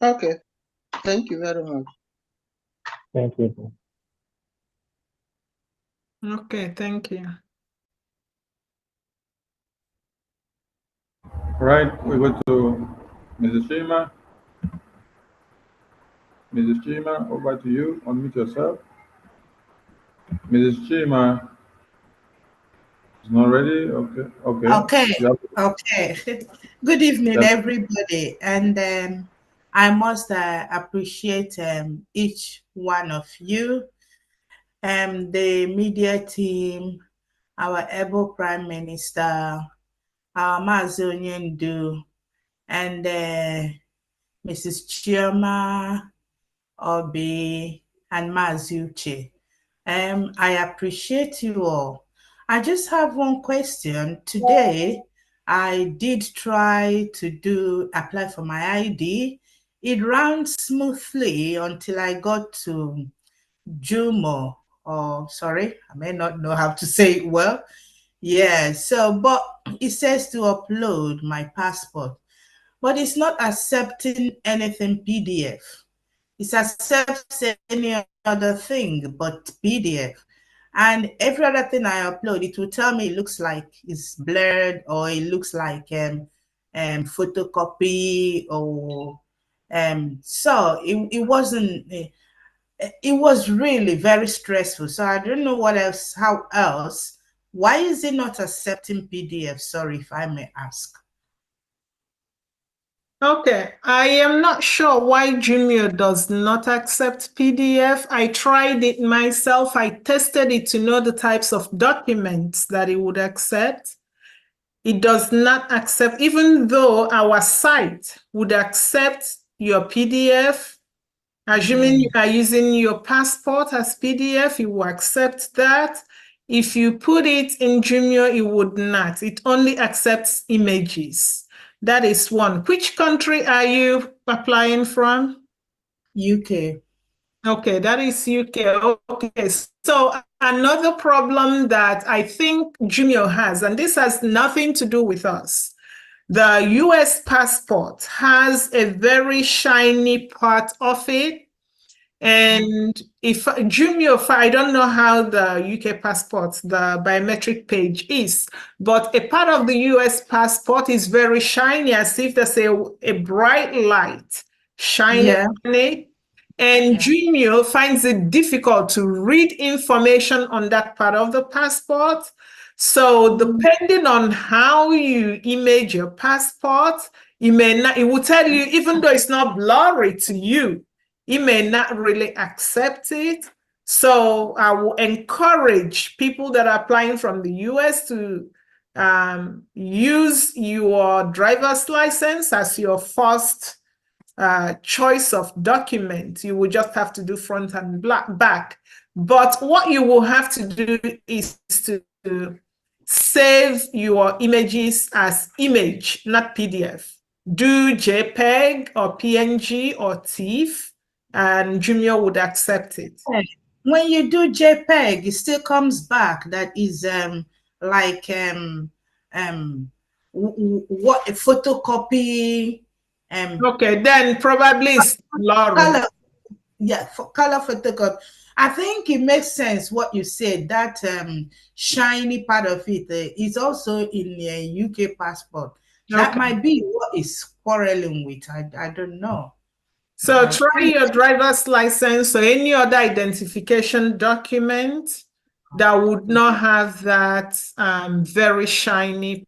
Okay. Thank you very much. Thank you. Okay, thank you. Right, we go to Mrs. Chima. Mrs. Chima, over to you. Unmute yourself. Mrs. Chima is not ready. Okay. Good evening, everybody. And I must appreciate each one of you, the media team, our able Prime Minister, our Mazonyendu, and Mrs. Chioma, Obi, and Mazuche. I appreciate you all. I just have one question. Today, I did try to apply for my ID. It ran smoothly until I got to Jumo, sorry, I may not know how to say it well. Yeah, so, but it says to upload my passport, but it's not accepting anything PDF. It accepts any other thing but PDF. And every other thing I upload, it will tell me it looks like it's blurred, or it looks like photocopy, or so it wasn't. It was really very stressful. So I don't know how else. Why is it not accepting PDF? Sorry, if I may ask. Okay, I am not sure why Jumio does not accept PDF. I tried it myself. I tested it to know the types of documents that it would accept. It does not accept, even though our site would accept your PDF. Assuming you are using your passport as PDF, it will accept that. If you put it in Jumio, it would not. It only accepts images. That is one. Which country are you applying from? UK. Okay, that is UK. Okay, so another problem that I think Jumio has, and this has nothing to do with us, the US passport has a very shiny part of it. And if Jumio, I don't know how the UK passport, the biometric page is, but a part of the US passport is very shiny, as if there's a bright light shining on it. And Jumio finds it difficult to read information on that part of the passport. So depending on how you image your passport, it will tell you, even though it's not blurry to you, it may not really accept it. So I will encourage people that are applying from the US to use your driver's license as your first choice of document. You will just have to do front and back. But what you will have to do is to save your images as image, not PDF. Do JPEG or PNG or TIFF, and Jumio would accept it. When you do JPEG, it still comes back. That is like what a photocopy. Okay, then probably it's blurry. For color photocopy. I think it makes sense what you said. That shiny part of it is also in the UK passport. That might be what is quarreling with. I don't know. So try your driver's license or any other identification document that would not have that very shiny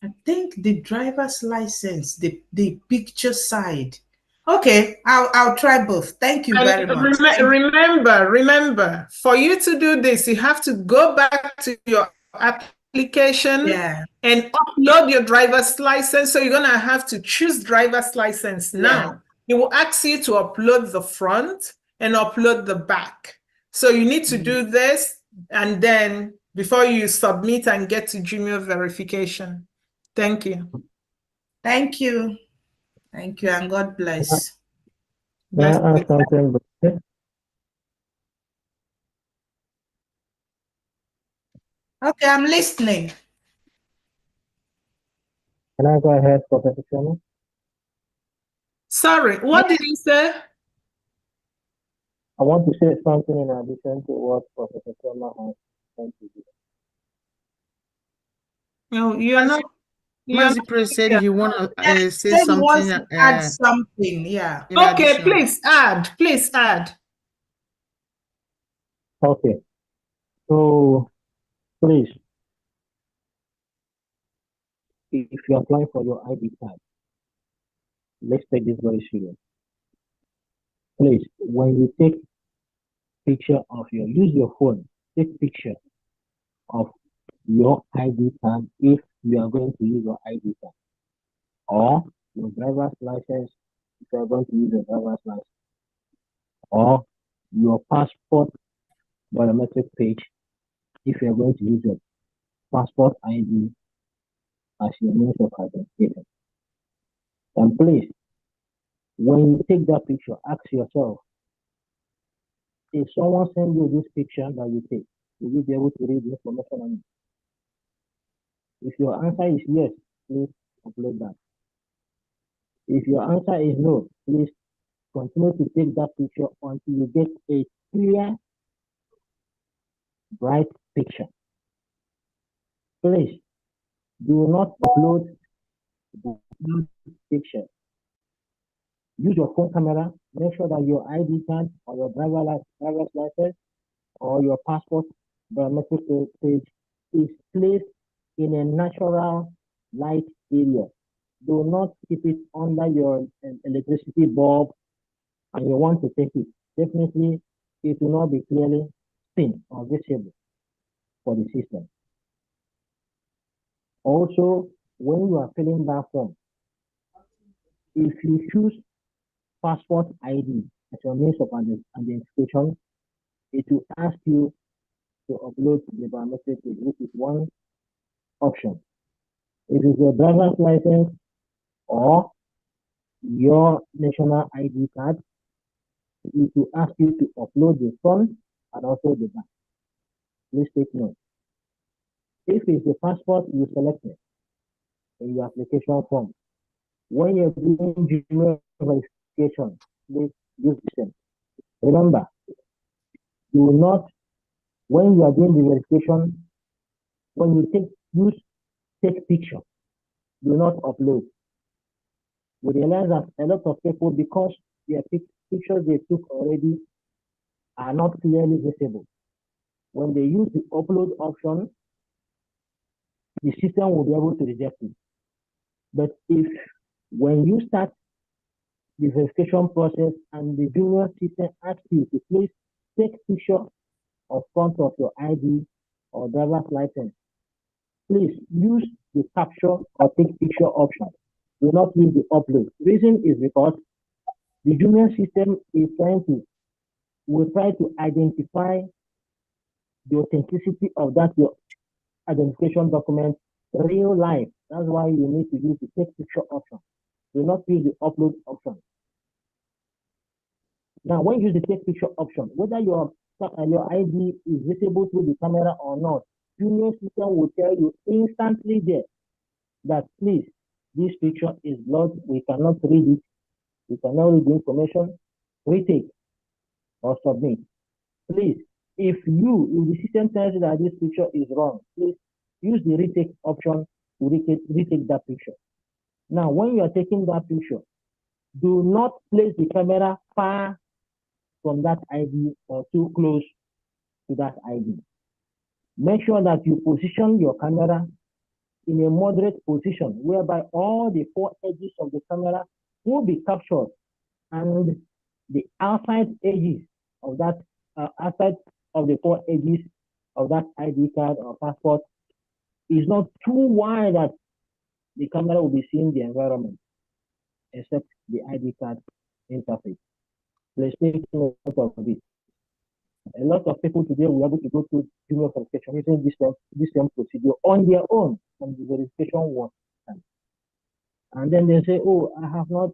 I think the driver's license, the picture side. Okay, I'll try both. Thank you very much. Remember, for you to do this, you have to go back to your application and upload your driver's license. So you're gonna have to choose driver's license now. It will ask you to upload the front and upload the back. So you need to do this, and then before you submit and get to junior verification. Thank you. Thank you. Thank you, and God bless. May I ask something? Okay, I'm listening. Can I go ahead, Professor Sherman? Sorry, what did you say? I want to say something in addition to what Professor Sherman has said to you. No, you're not. Mazi Praise said you want to say He something. wants to add something, yeah. Okay, please add. Please add. Okay. So, please, if you apply for your ID card, let's take this very serious. Please, when you take picture of use your phone, take picture of your ID card if you are going to use your ID card, or your driver's license if you are going to use your driver's license, or your passport biometric page if you are going to use your passport ID as your means of identification. And please, when you take that picture, ask yourself, if someone sends you this picture that you take, will you be able to read the information on it? If your answer is yes, please upload that. If your answer is no, please continue to take that picture until you get a clear, bright picture. Please do not upload the picture. Use your phone camera. Make sure that your ID card or your driver's license or your passport biometric page is placed in a natural light area. Do not keep it under your electricity bulb and you want to take it. Definitely, it will not be clearly seen or visible for the system. Also, when you are filling that form, if you choose passport ID as your means of identification, it will ask you to upload the biometric, which is one option. If it's your driver's license or your national ID card, it will ask you to upload the front and also the back. Please take note. If it's the passport you selected in your application form, when you're doing junior verification, please use the same. Remember, you will not, when you are doing the verification, when you take picture, do not upload. We realize that a lot of people, because their pictures they took already are not clearly visible. When they use the upload option, the system will be able to reject it. But if when you start the verification process and the junior system asks you to please take picture of front of your ID or driver's license, please use the capture or take picture option. Do not use the upload. Reason is because the junior system will try to identify the authenticity of that your identification document real life. That's why you need to use the take picture option. Do not use the upload option. Now, when you use the take picture option, whether your ID is visible through the camera or not, junior system will tell you instantly there that please, this picture is blurred, we cannot read it, we cannot read the information, retake or submit. Please, if the system tells you that this picture is wrong, please use the retake option to retake that picture. Now, when you are taking that picture, do not place the camera far from that ID or too close to that ID. Make sure that you position your camera in a moderate position, whereby all the 4 edges of the camera will be captured, and the outside edges of that, outside of the 4 edges of that ID card or passport is not too wide that the camera will be seeing the environment, except the ID card interface. Please take note of this. A lot of people today will be able to go to junior verification using this same procedure on their own, and the verification was done. And then they say, oh, I have not,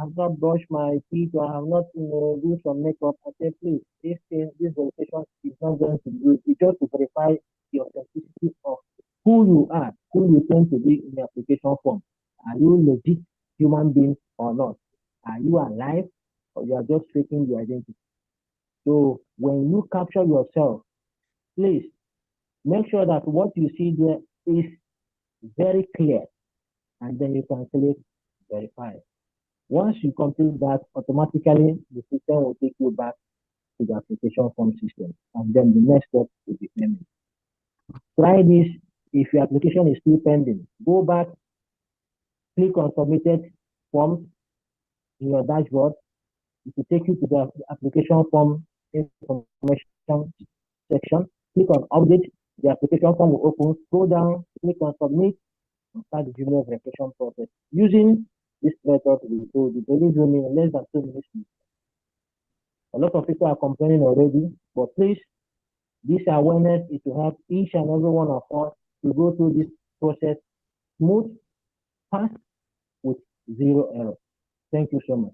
I've not brushed my teeth, or I have not, do some makeup. I say, please, this verification is not going to do it. It's just to verify the authenticity of who you are, who you tend to be in the application form. Are you legit human being or not? Are you alive, or you are just faking the identity? So when you capture yourself, please make sure that what you see there is very clear, and then you can click verify. Once you complete that, automatically the system will take you back to the application form system, and then the next step will be payment. Try this. If your application is still pending, go back, click on submitted forms in your dashboard. It will take you to the application form information section. Click on update. The application form will open. Scroll down, click on submit, and start the junior verification process. Using this method, we do the delivery in less than 2 minutes. A lot of people are complaining already, but please, this awareness is to help each and every one of us to go through this process smooth, fast, with 0 error. Thank you so much.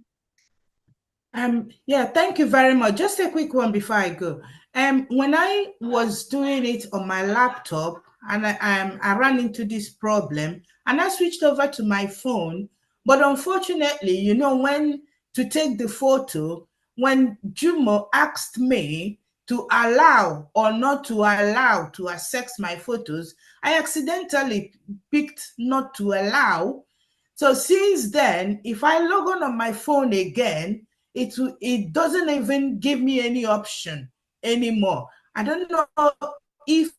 Yeah, thank you very much. Just a quick one before I go. When I was doing it on my laptop, and I ran into this problem, and I switched over to my phone, but unfortunately, when to take the photo, when Jumo asked me to allow or not to allow to access my photos, I accidentally picked not to allow. So since then, if I log on my phone again, it doesn't even give me any option anymore. I don't know if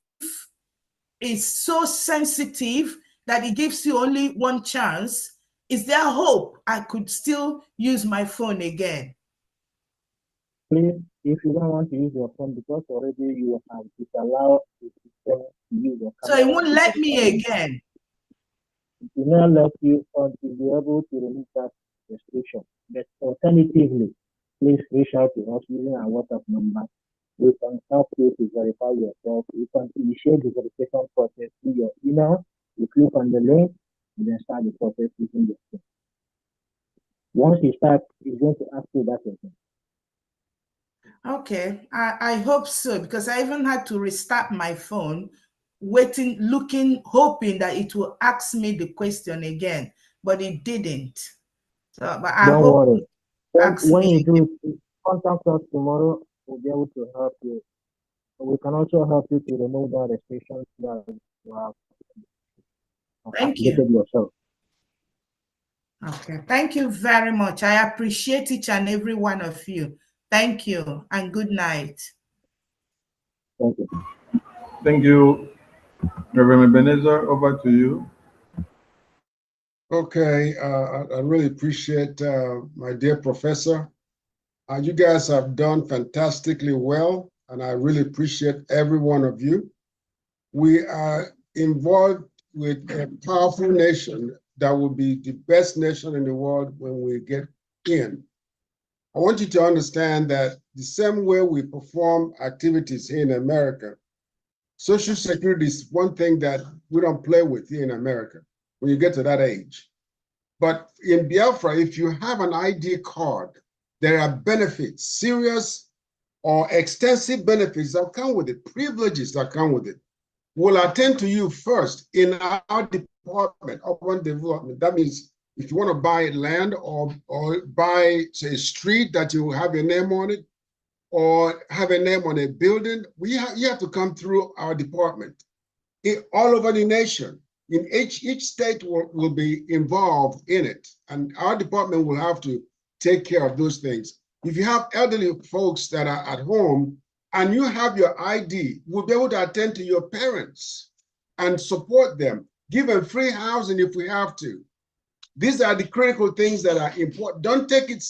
it's so sensitive that it gives you only one chance. Is there hope I could still use my phone again? Please, if you don't want to use your phone, because already you have disallowed the system to use your camera. So it won't let me again. It will not let you until you're able to remove that restriction. But alternatively, please reach out to us using our WhatsApp number. We can help you to verify yourself. You can initiate the verification process through your email. You click on the link and then start the process using the phone. Once you start, it's going to ask you that again. Okay, I hope so, because I even had to restart my phone, waiting, looking, hoping that it will ask me the question again, but it didn't. So, but I Don't hope worry. When you again. do it, contact us tomorrow. We'll be able to help you. We can also help you to remove that restriction that you have activated yourself. Okay, thank you very much. I appreciate each and every one of you. Thank you and good night. Thank you. Thank you, Reverend Ebenezer. Over to you. Okay, I really appreciate my dear professor. You guys have done fantastically well, and I really appreciate every one of you. We are involved with a powerful nation that will be the best nation in the world when we get in. I want you to understand that the same way we perform activities here in America, Social Security is one thing that we don't play with here in America when you get to that age. But in Biafra, if you have an ID card, there are benefits, serious or extensive benefits that come with it, privileges that come with it. We'll attend to you first in our department, urban development. That means if you want to buy land or buy, say, a street that you have your name on it, or have a name on a building, you have to come through our department. All over the nation, in each state will be involved in it, and our department will have to take care of those things. If you have elderly folks that are at home and you have your ID, we'll be able to attend to your parents and support them. Give them free housing if we have to. These are the critical things that are important. Don't take it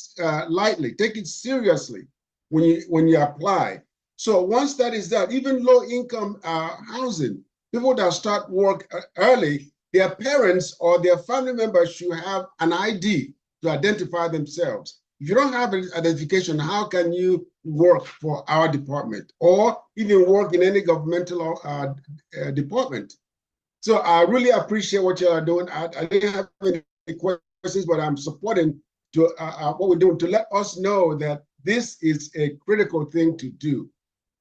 lightly. Take it seriously when you apply. So once that is done, even low-income housing, people that start work early, their parents or their family members should have an ID to identify themselves. If you don't have an identification, how can you work for our department or even work in any governmental department? So I really appreciate what you are doing. I didn't have any questions, but I'm supporting to what we're doing to let us know that this is a critical thing to do.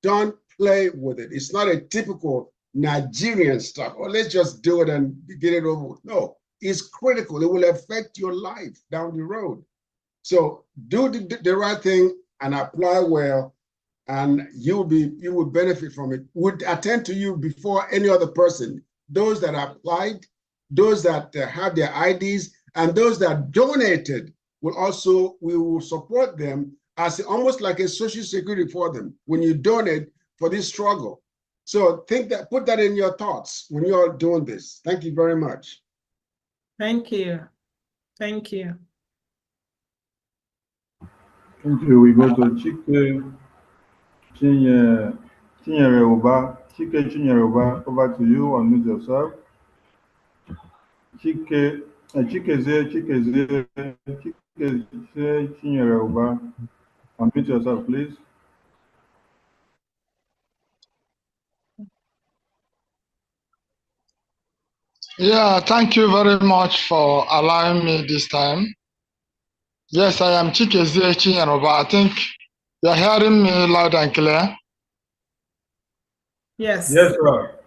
Don't play with it. It's not a typical Nigerian stuff. Or let's just do it and get it over with. No, it's critical. It will affect your life down the road. So do the right thing and apply well, and you will benefit from it. Would attend to you before any other person. Those that applied, those that have their IDs, and those that donated we will support them as almost like a social security for them when you donate for this struggle. So put that in your thoughts when you're doing this. Thank you very much. Thank you. Thank you. Thank you. We go to Chike Chinyere-Uba. Chike Chinyere-Uba, over to you. Unmute yourself. Chike Chinyere-Uba. Unmute yourself, please. Yeah, thank you very much for allowing me this time. Yes, I am Chikezie Chinyere-Uba. I think you're hearing me loud and clear. Yes. Yes, sir.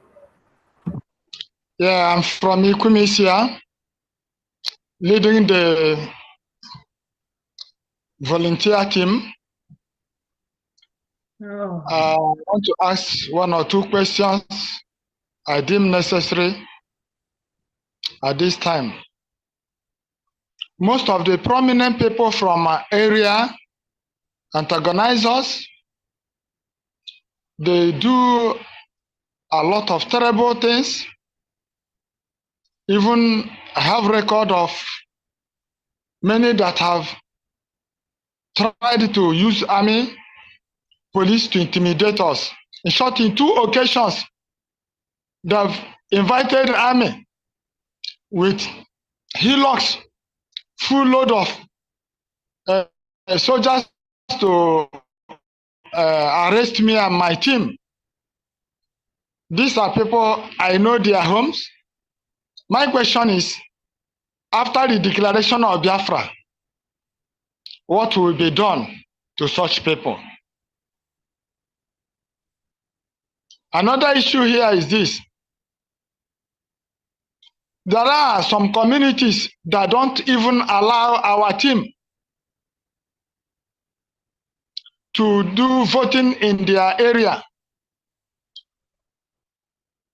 Yeah, I'm from Ikumisia, leading the volunteer team. Oh. I want to ask one or two questions I deem necessary at this time. Most of the prominent people from our area antagonize us. They do a lot of terrible things. Even I have record of many that have tried to use army, police to intimidate us. In short, in 2 occasions, they've invited army with hillocks full load of soldiers to arrest me and my team. These are people, I know their homes. My question is, after the declaration of Biafra, what will be done to such people? Another issue here is this. There are some communities that don't even allow our team to do voting in their area.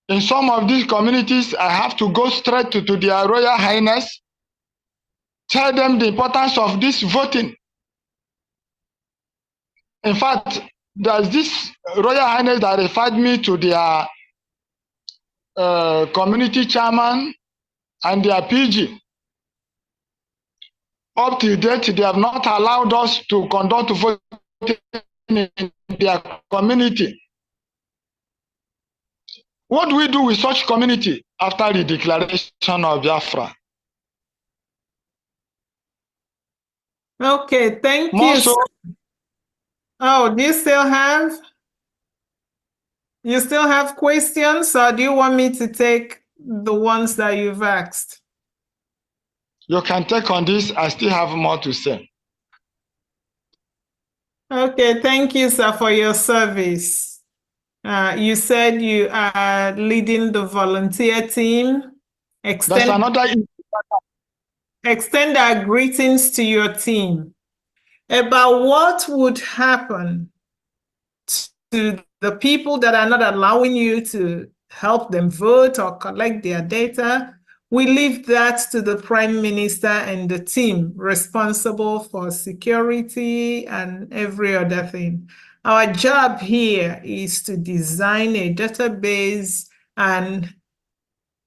In some of these communities, I have to go straight to their Royal Highness, tell them the importance of this voting. In fact, there's this Royal Highness that referred me to their community chairman and their PG. Up to date, they have not allowed us to conduct voting in their community. What do we do with such community after the declaration of Biafra? Okay, thank More you. so, Oh, do you still have questions, or do you want me to take the ones that you've asked? you can take on this. I still have more to say. Okay, thank you, sir, for your service. You said you are leading the volunteer team. There's another. Extend our greetings to your team about what would happen to the people that are not allowing you to help them vote or collect their data. We leave that to the Prime Minister and the team responsible for security and every other thing. Our job here is to design a database and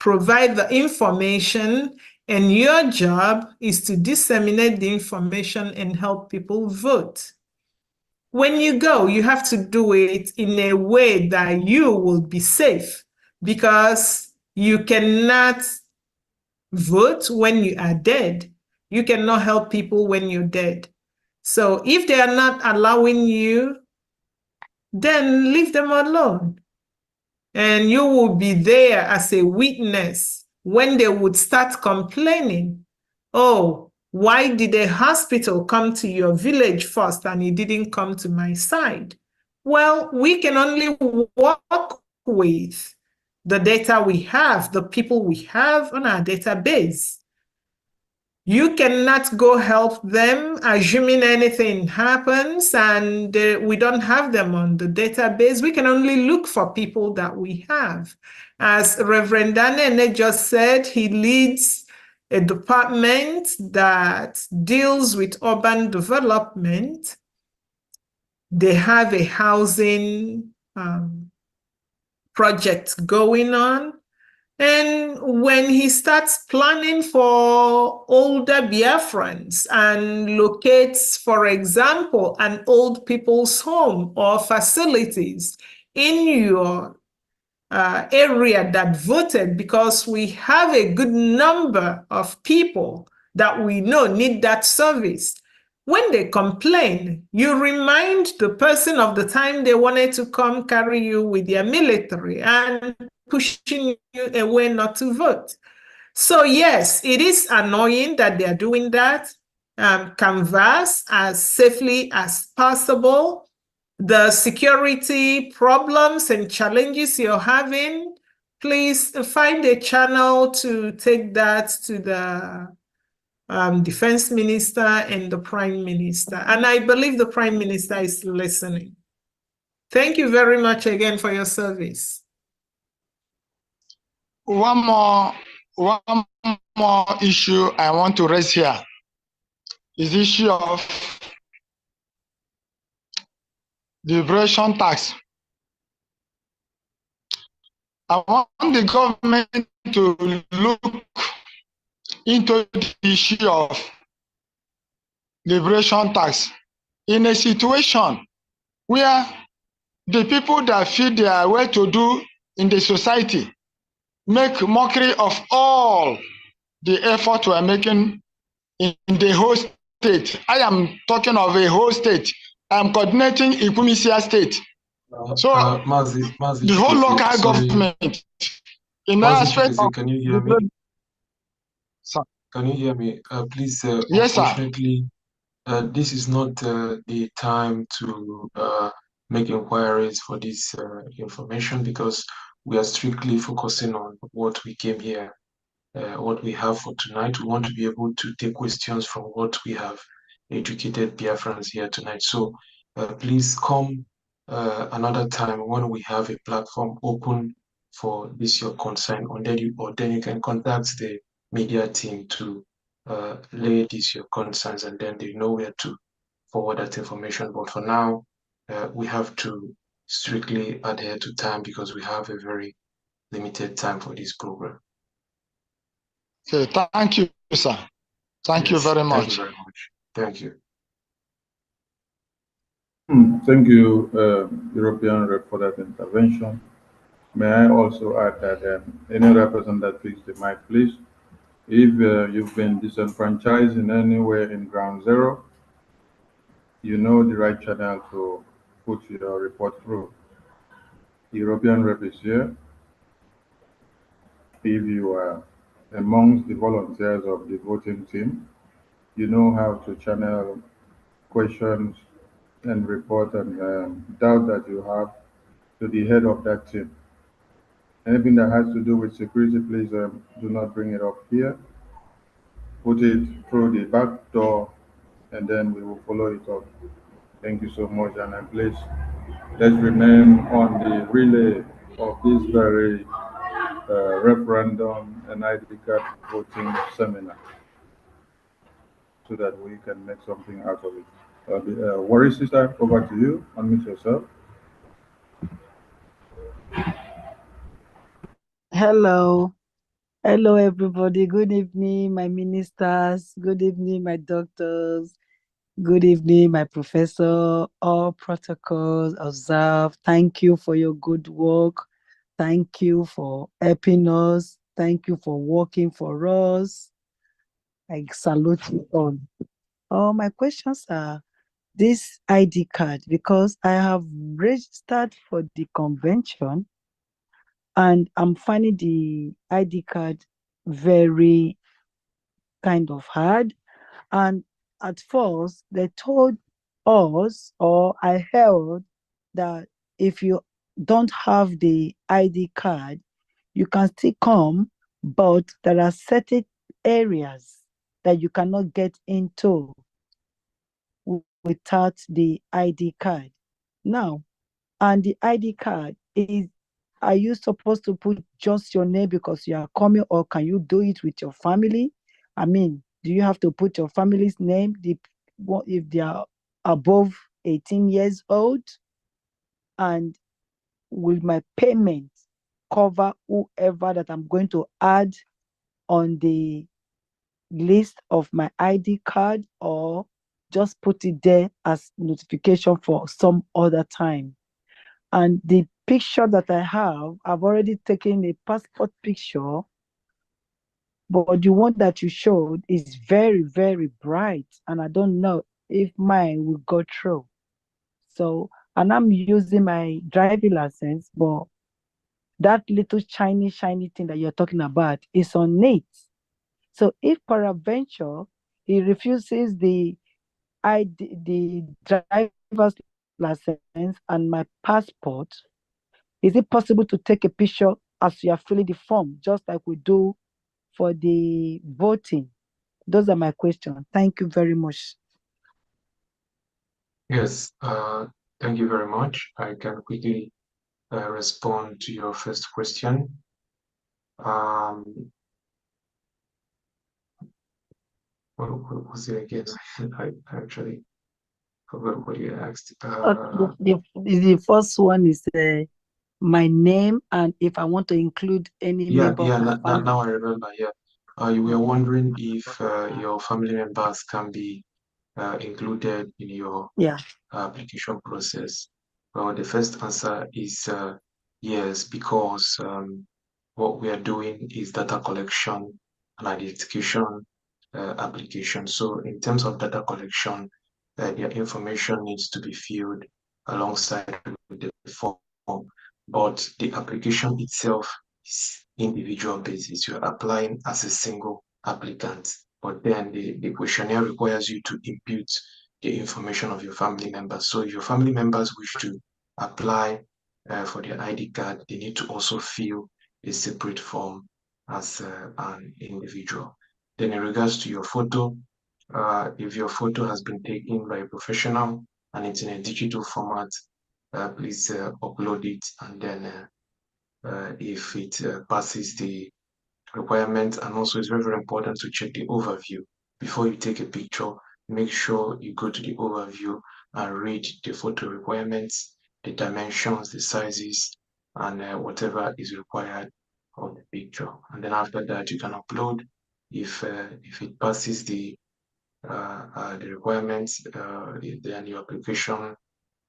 provide the information, and your job is to disseminate the information and help people vote. When you go, you have to do it in a way that you will be safe, because you cannot vote when you are dead. You cannot help people when you're dead. So if they are not allowing you, then leave them alone. And you will be there as a witness when they would start complaining. Oh, why did a hospital come to your village first and it didn't come to my side? Well, we can only work with the data we have, the people we have on our database. You cannot go help them assuming anything happens and we don't have them on the database. We can only look for people that we have. As Reverend Daniel just said, he leads a department that deals with urban development. They have a housing project going on. And when he starts planning for older Biafrans and locates, for example, an old people's home or facilities in your area that voted, because we have a good number of people that we know need that service. When they complain, you remind the person of the time they wanted to come carry you with their military and pushing you away not to vote. So yes, it is annoying that they are doing that. Canvass as safely as possible. The security problems and challenges you're having, please find a channel to take that to the defense minister and the prime minister. And I believe the prime minister is listening. Thank you very much again for your service. One more issue I want to raise here is the issue of the liberation tax. I want the government to look into the issue of liberation tax in a situation where the people that feel they are well-to-do in the society make mockery of all the effort we are making in the whole state. I am talking of a whole state. I am coordinating Ikwimisia state. So the whole local government in that aspect of, can you hear me? Can you hear me? Please, yes, unfortunately, this is not the time to make inquiries for this information, because we are strictly focusing on what we came here, what we have for tonight. We want to be able to take questions from what we have educated Biafrans here tonight. So please come another time when we have a platform open for this your concern, or then you can contact the media team to lay this your concerns, and then they know where to forward that information. But for now, we have to strictly adhere to time because we have a very limited time for this program. Okay, thank you, sir. Thank you very much. Thank you very much. Thank you. Thank you, European Rep, for that intervention. May I also add that any other person that picks the mic, please, if you've been disenfranchised in any way in ground zero, you know the right channel to put your report through. The European Rep is here. If you are amongst the volunteers of the voting team, you know how to channel questions and report and doubt that you have to the head of that team. Anything that has to do with security, please do not bring it up here. Put it through the back door, and then we will follow it up. Thank you so much, and please, let's remain on the relay of this very referendum and ID card voting seminar, so that we can make something out of it. Warrior sister, over to you. Unmute yourself. Hello. Hello, everybody. Good evening, my ministers. Good evening, my doctors. Good evening, my professor. All protocols observed. Thank you for your good work. Thank you for helping us. Thank you for working for us. I salute you all. My questions are this ID card, because I have registered for the convention and I'm finding the ID card very kind of hard. And at first, they told us, or I heard, that if you don't have the ID card, you can still come, but there are certain areas that you cannot get into without the ID card. Now, and the ID card is, are you supposed to put just your name because you are coming, or can you do it with your family? I mean, do you have to put your family's name if they are above 18 years old? And will my payment cover whoever that I'm going to add on the list of my ID card, or just put it there as notification for some other time? And the picture that I have, I've already taken a passport picture, but the one that you showed is very, very bright, and I don't know if mine will go through. So, and I'm using my driving license, but that little shiny thing that you're talking about is on it. So if peradventure he refuses the driver's license and my passport, is it possible to take a picture as you are filling the form, just like we do for the voting? Those are my questions. Thank you very much. Yes, thank you very much. I can quickly respond to your first question. What was it again? I actually forgot what you asked. The first one is my name, and if I want to include any member of my family. Now I remember. Yeah, you were wondering if your family members can be included in your application process. Well, the first answer is yes, because what we are doing is data collection and identification application. So in terms of data collection, their information needs to be filled alongside with the form, but the application itself is individual basis. You're applying as a single applicant, but then the questionnaire requires you to input the information of your family members. So if your family members wish to apply for their ID card, they need to also fill a separate form as an individual. Then in regards to your photo, if your photo has been taken by a professional and it's in a digital format, please upload it, and then if it passes the requirements, and also it's very, very important to check the overview before you take a picture. Make sure you go to the overview and read the photo requirements, the dimensions, the sizes, and whatever is required of the picture. And then after that, you can upload. If it passes the requirements, then your application,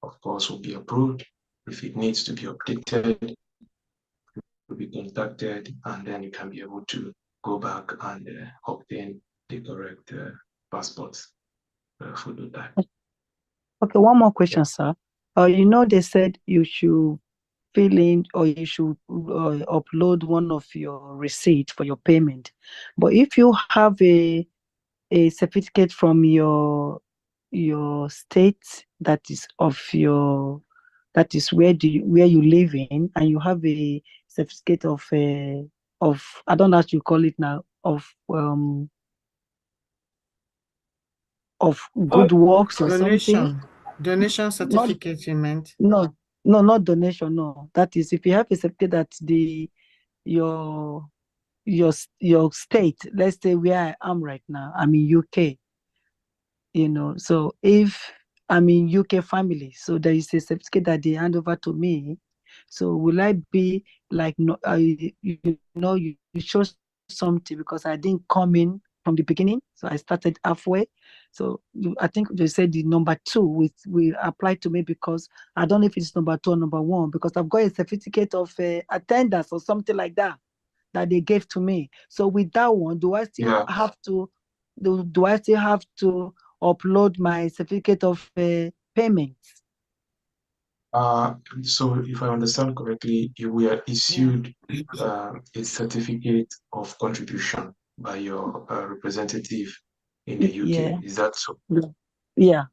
of course, will be approved. If it needs to be updated, will be contacted, and then you can be able to go back and obtain the correct passports photo type. Okay, one more question, sir. You know, they said you should fill in, or you should upload one of your receipts for your payment. But if you have a certificate from your state that is where you live in, and you have a certificate of I don't know how you call it now, of good works or something. Donation certificate, you meant? No, not donation. No, that is if you have a certificate that your state, let's say where I am right now, I'm in UK. You know, so if I'm in UK family, so there is a certificate that they hand over to me. So will I be like, no, you show something because I didn't come in from the beginning. So I started halfway. So I think they said the number 2 will apply to me because I don't know if it's number 2 or number 1 because I've got a certificate of attendance or something like that they gave to me. So with that one, do I still have to do I still have to upload my certificate of payments? So if I understand correctly, you were issued a certificate of contribution by your representative in the UK. Yeah. Is that so? Yeah.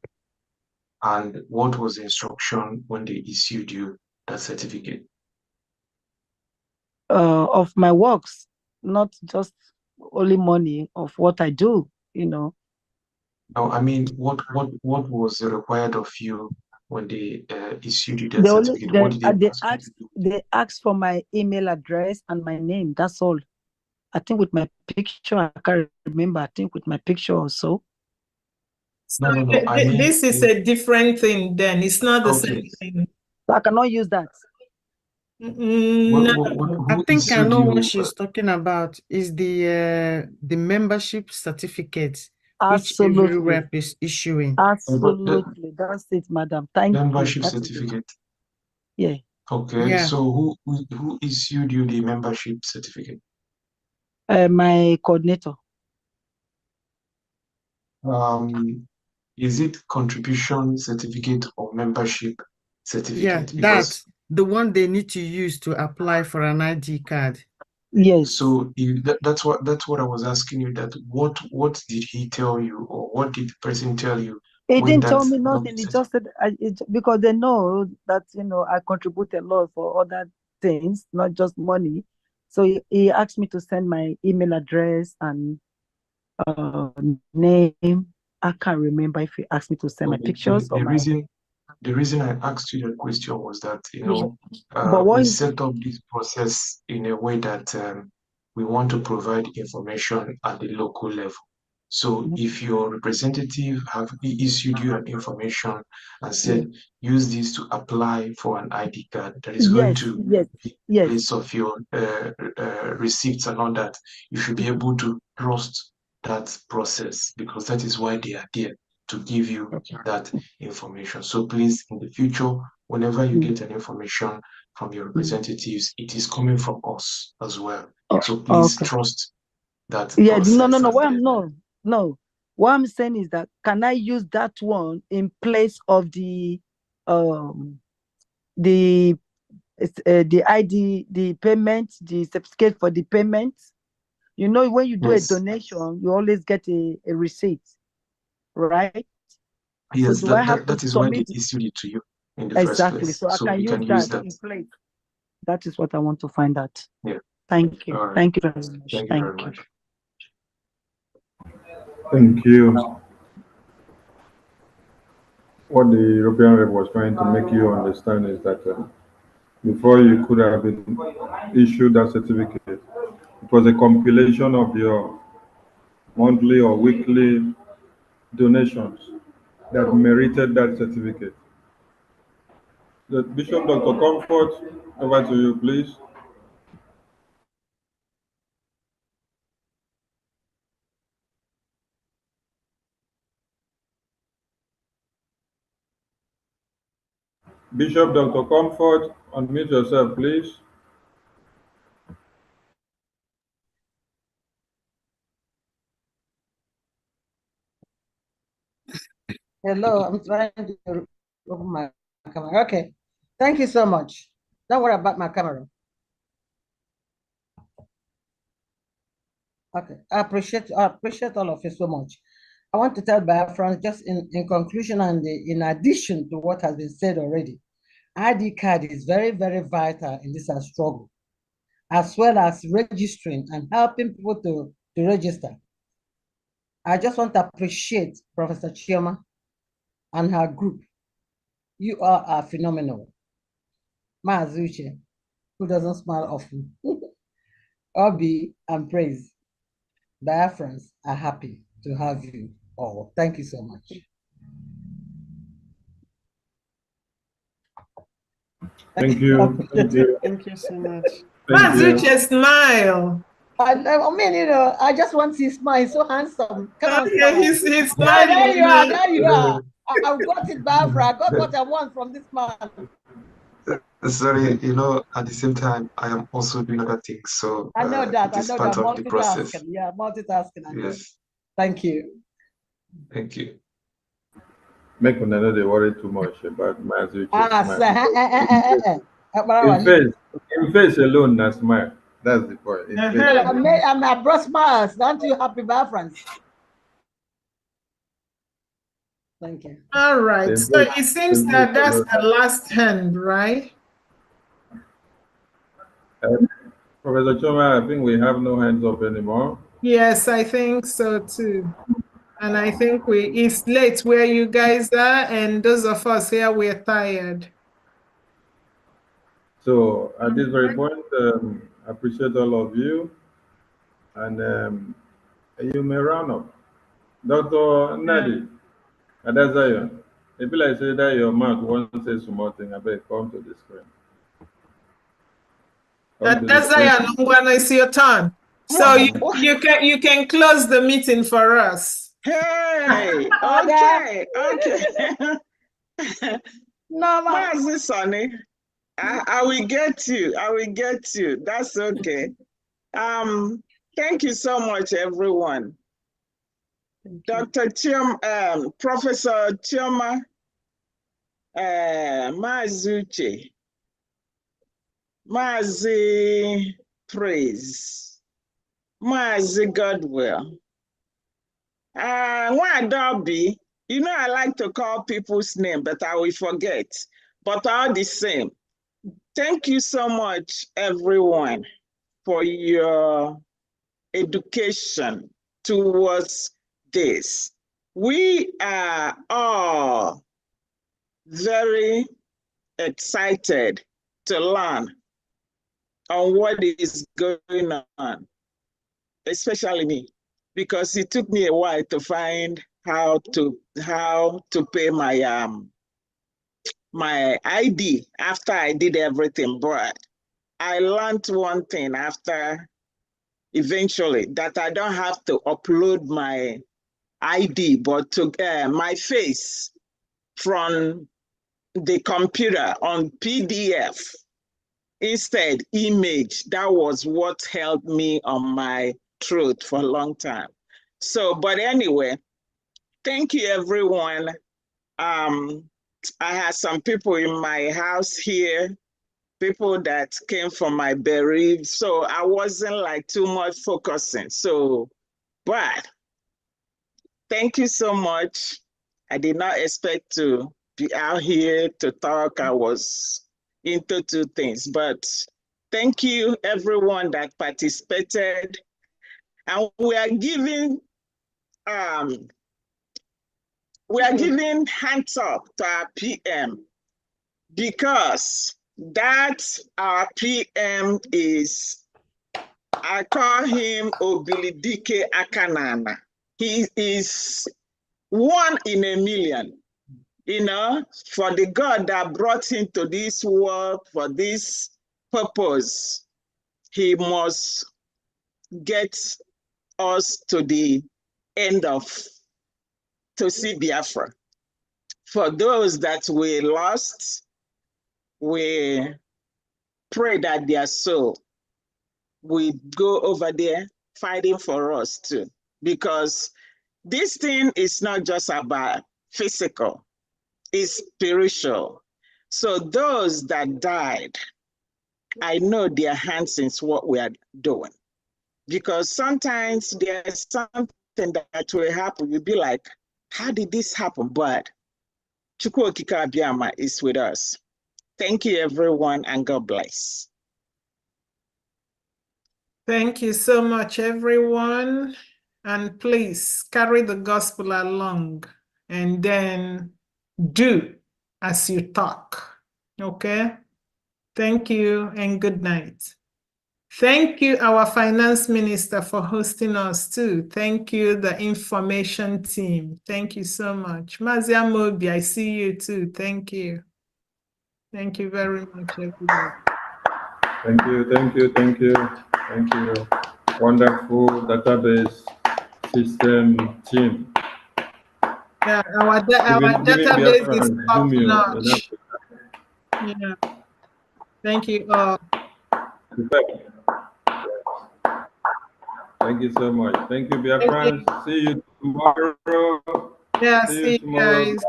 And what was the instruction when they issued you that certificate? Of my works, not just only money of what I do, you know. No, I mean, what was required of you when they issued you that certificate? What did they ask you to do? They asked for my email address and my name. That's all. I think with my picture, I can't remember. I think with my picture or so. So this is a different thing then. It's not the same thing. So I cannot use that. No. I think I know what she's talking about is the membership certificate which every rep is issuing. Absolutely. That's it, madam. Thank you. Membership certificate. Yeah. Okay. Yeah. So who issued you the membership certificate? My coordinator. Is it contribution certificate or membership certificate? Yeah, that's the one they need to use to apply for an ID card. Yes. So that's what I was asking you. That what did he tell you, or what did the person tell you? He didn't tell me nothing. He just said because they know that I contribute a lot for other things, not just money. So he asked me to send my email address and name. I can't remember if he asked me to send my pictures or my. The reason I asked you that question was that But we set up this process in a way that we want to provide information at the local level. So if your representative have issued you an information and said, use this to apply for an ID card that is going to be in place of your receipts and all that, you should be able to trust that process because that is why they are there, to give you that information. So please, in the future, whenever you get an information from your representatives, it is coming from us as well. So please trust that process. No. What I'm saying is that can I use that one in place of the ID, the payment, the certificate for the payment? When you do a donation, you always get a receipt, right? Yes, so do I have that is why they issued it to you in the first place. So I can use that in place. That is what I want to find out. Yeah. Thank you. Right. Thank you very much. Thank you very much. Thank you. What the European rep was trying to make you understand is that before you could have been issued that certificate, it was a compilation of your monthly or weekly donations that merited that certificate. The Bishop Dr. Comfort, over to you, please. Bishop Dr. Comfort, unmute yourself, please. Hello, I'm trying to open my camera. Okay, thank you so much. Don't worry about my camera. Okay, I appreciate all of you so much. I want to tell Biafran, just in conclusion and in addition to what has been said already, ID card is very, very vital in this struggle, as well as registering and helping people to register. I just want to appreciate Professor Chioma and her group. You all are phenomenal. Mazuche, who doesn't smile often. Obi and praise. Biafrans are happy to have you all. Thank you so much. Thank you. Thank you. Thank you so much. Mazuche, smile. I mean, you know, I just want to smile. He's so handsome. Come on, Okay, smile. he's There smiling. you are. There you are. I've got it, Biafra. I got what I want from this man. Sorry, at the same time, I am also doing other things, so I know that. it is I know part that. of the process. Multitasking. Yeah, multitasking. I know. Yes, Thank you. thank you. Make one another worry too much about my future. In face alone, that's smile. That's the point. In face. I brought smiles. Aren't you happy, Biafrans? Thank you. All right. So it seems that that's the last hand, right? Professor Choma, I think we have no hands up anymore. Yes, I think so too. And I think it's late where you guys are, and those of us here, we're tired. So at this very point, I appreciate all of you. And you may round up. Dr. Nadi, Adazayo, if I say that your mouth won't say something, I better come to the screen. Adazayo, it's your turn. So you can close the meeting for us. Hey, okay. No, Mazi Sonny, I will get you. I will get you. That's okay. Thank you so much, everyone. Dr. Professor Chioma, Mazuche, Mazi Praise, Mazi Godwill. Dobby, I like to call people's name, but I will forget. But all the same, thank you so much, everyone, for your education towards this. We are all very excited to learn on what is going on, especially me, because it took me a while to find how to pay my my ID after I did everything. But I learned one thing after eventually, that I don't have to upload my ID, but to my face from the computer on PDF. Instead, image. That was what helped me on my truth for a long time. So, but anyway, thank you, everyone. I had some people in my house here, people that came from my bereaved, so I wasn't like too much focusing. So, but thank you so much. I did not expect to be out here to talk. I was into two things, but thank you everyone that participated. And we are giving hands up to our PM, because that our PM is, I call him Obilidike Akanana. He is 1 in a million, for the God that brought him to this world for this purpose. He must get us to the end to see Biafra. For those that we lost, we pray that their soul will go over there fighting for us too, because this thing is not just about physical, it's spiritual. So those that died, I know their hands in what we are doing, because sometimes there's something that will happen. You'll be like, how did this happen? But Chukwu Okike Abiama is with us. Thank you, everyone, and God bless. Thank you so much, everyone. And please carry the gospel along and then do as you talk. Okay? Thank you and good night. Thank you, our finance minister, for hosting us too. Thank you, the information team. Thank you so much. Mazia Mobi, I see you too. Thank you. Thank you very much, everybody. Thank you. wonderful database system team. Yeah, our database is top notch. Yeah. Thank you all. Thank you so much. Thank you, Biafran. See you tomorrow. Yeah, see you tomorrow, guys.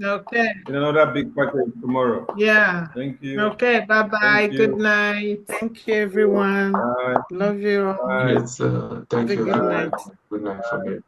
Okay. In another big package tomorrow. Yeah. Thank you. Okay. Bye-bye. Good night. Thank you, everyone. Bye. Love you all. Bye. Yes, thank you. Good night. Good night for me.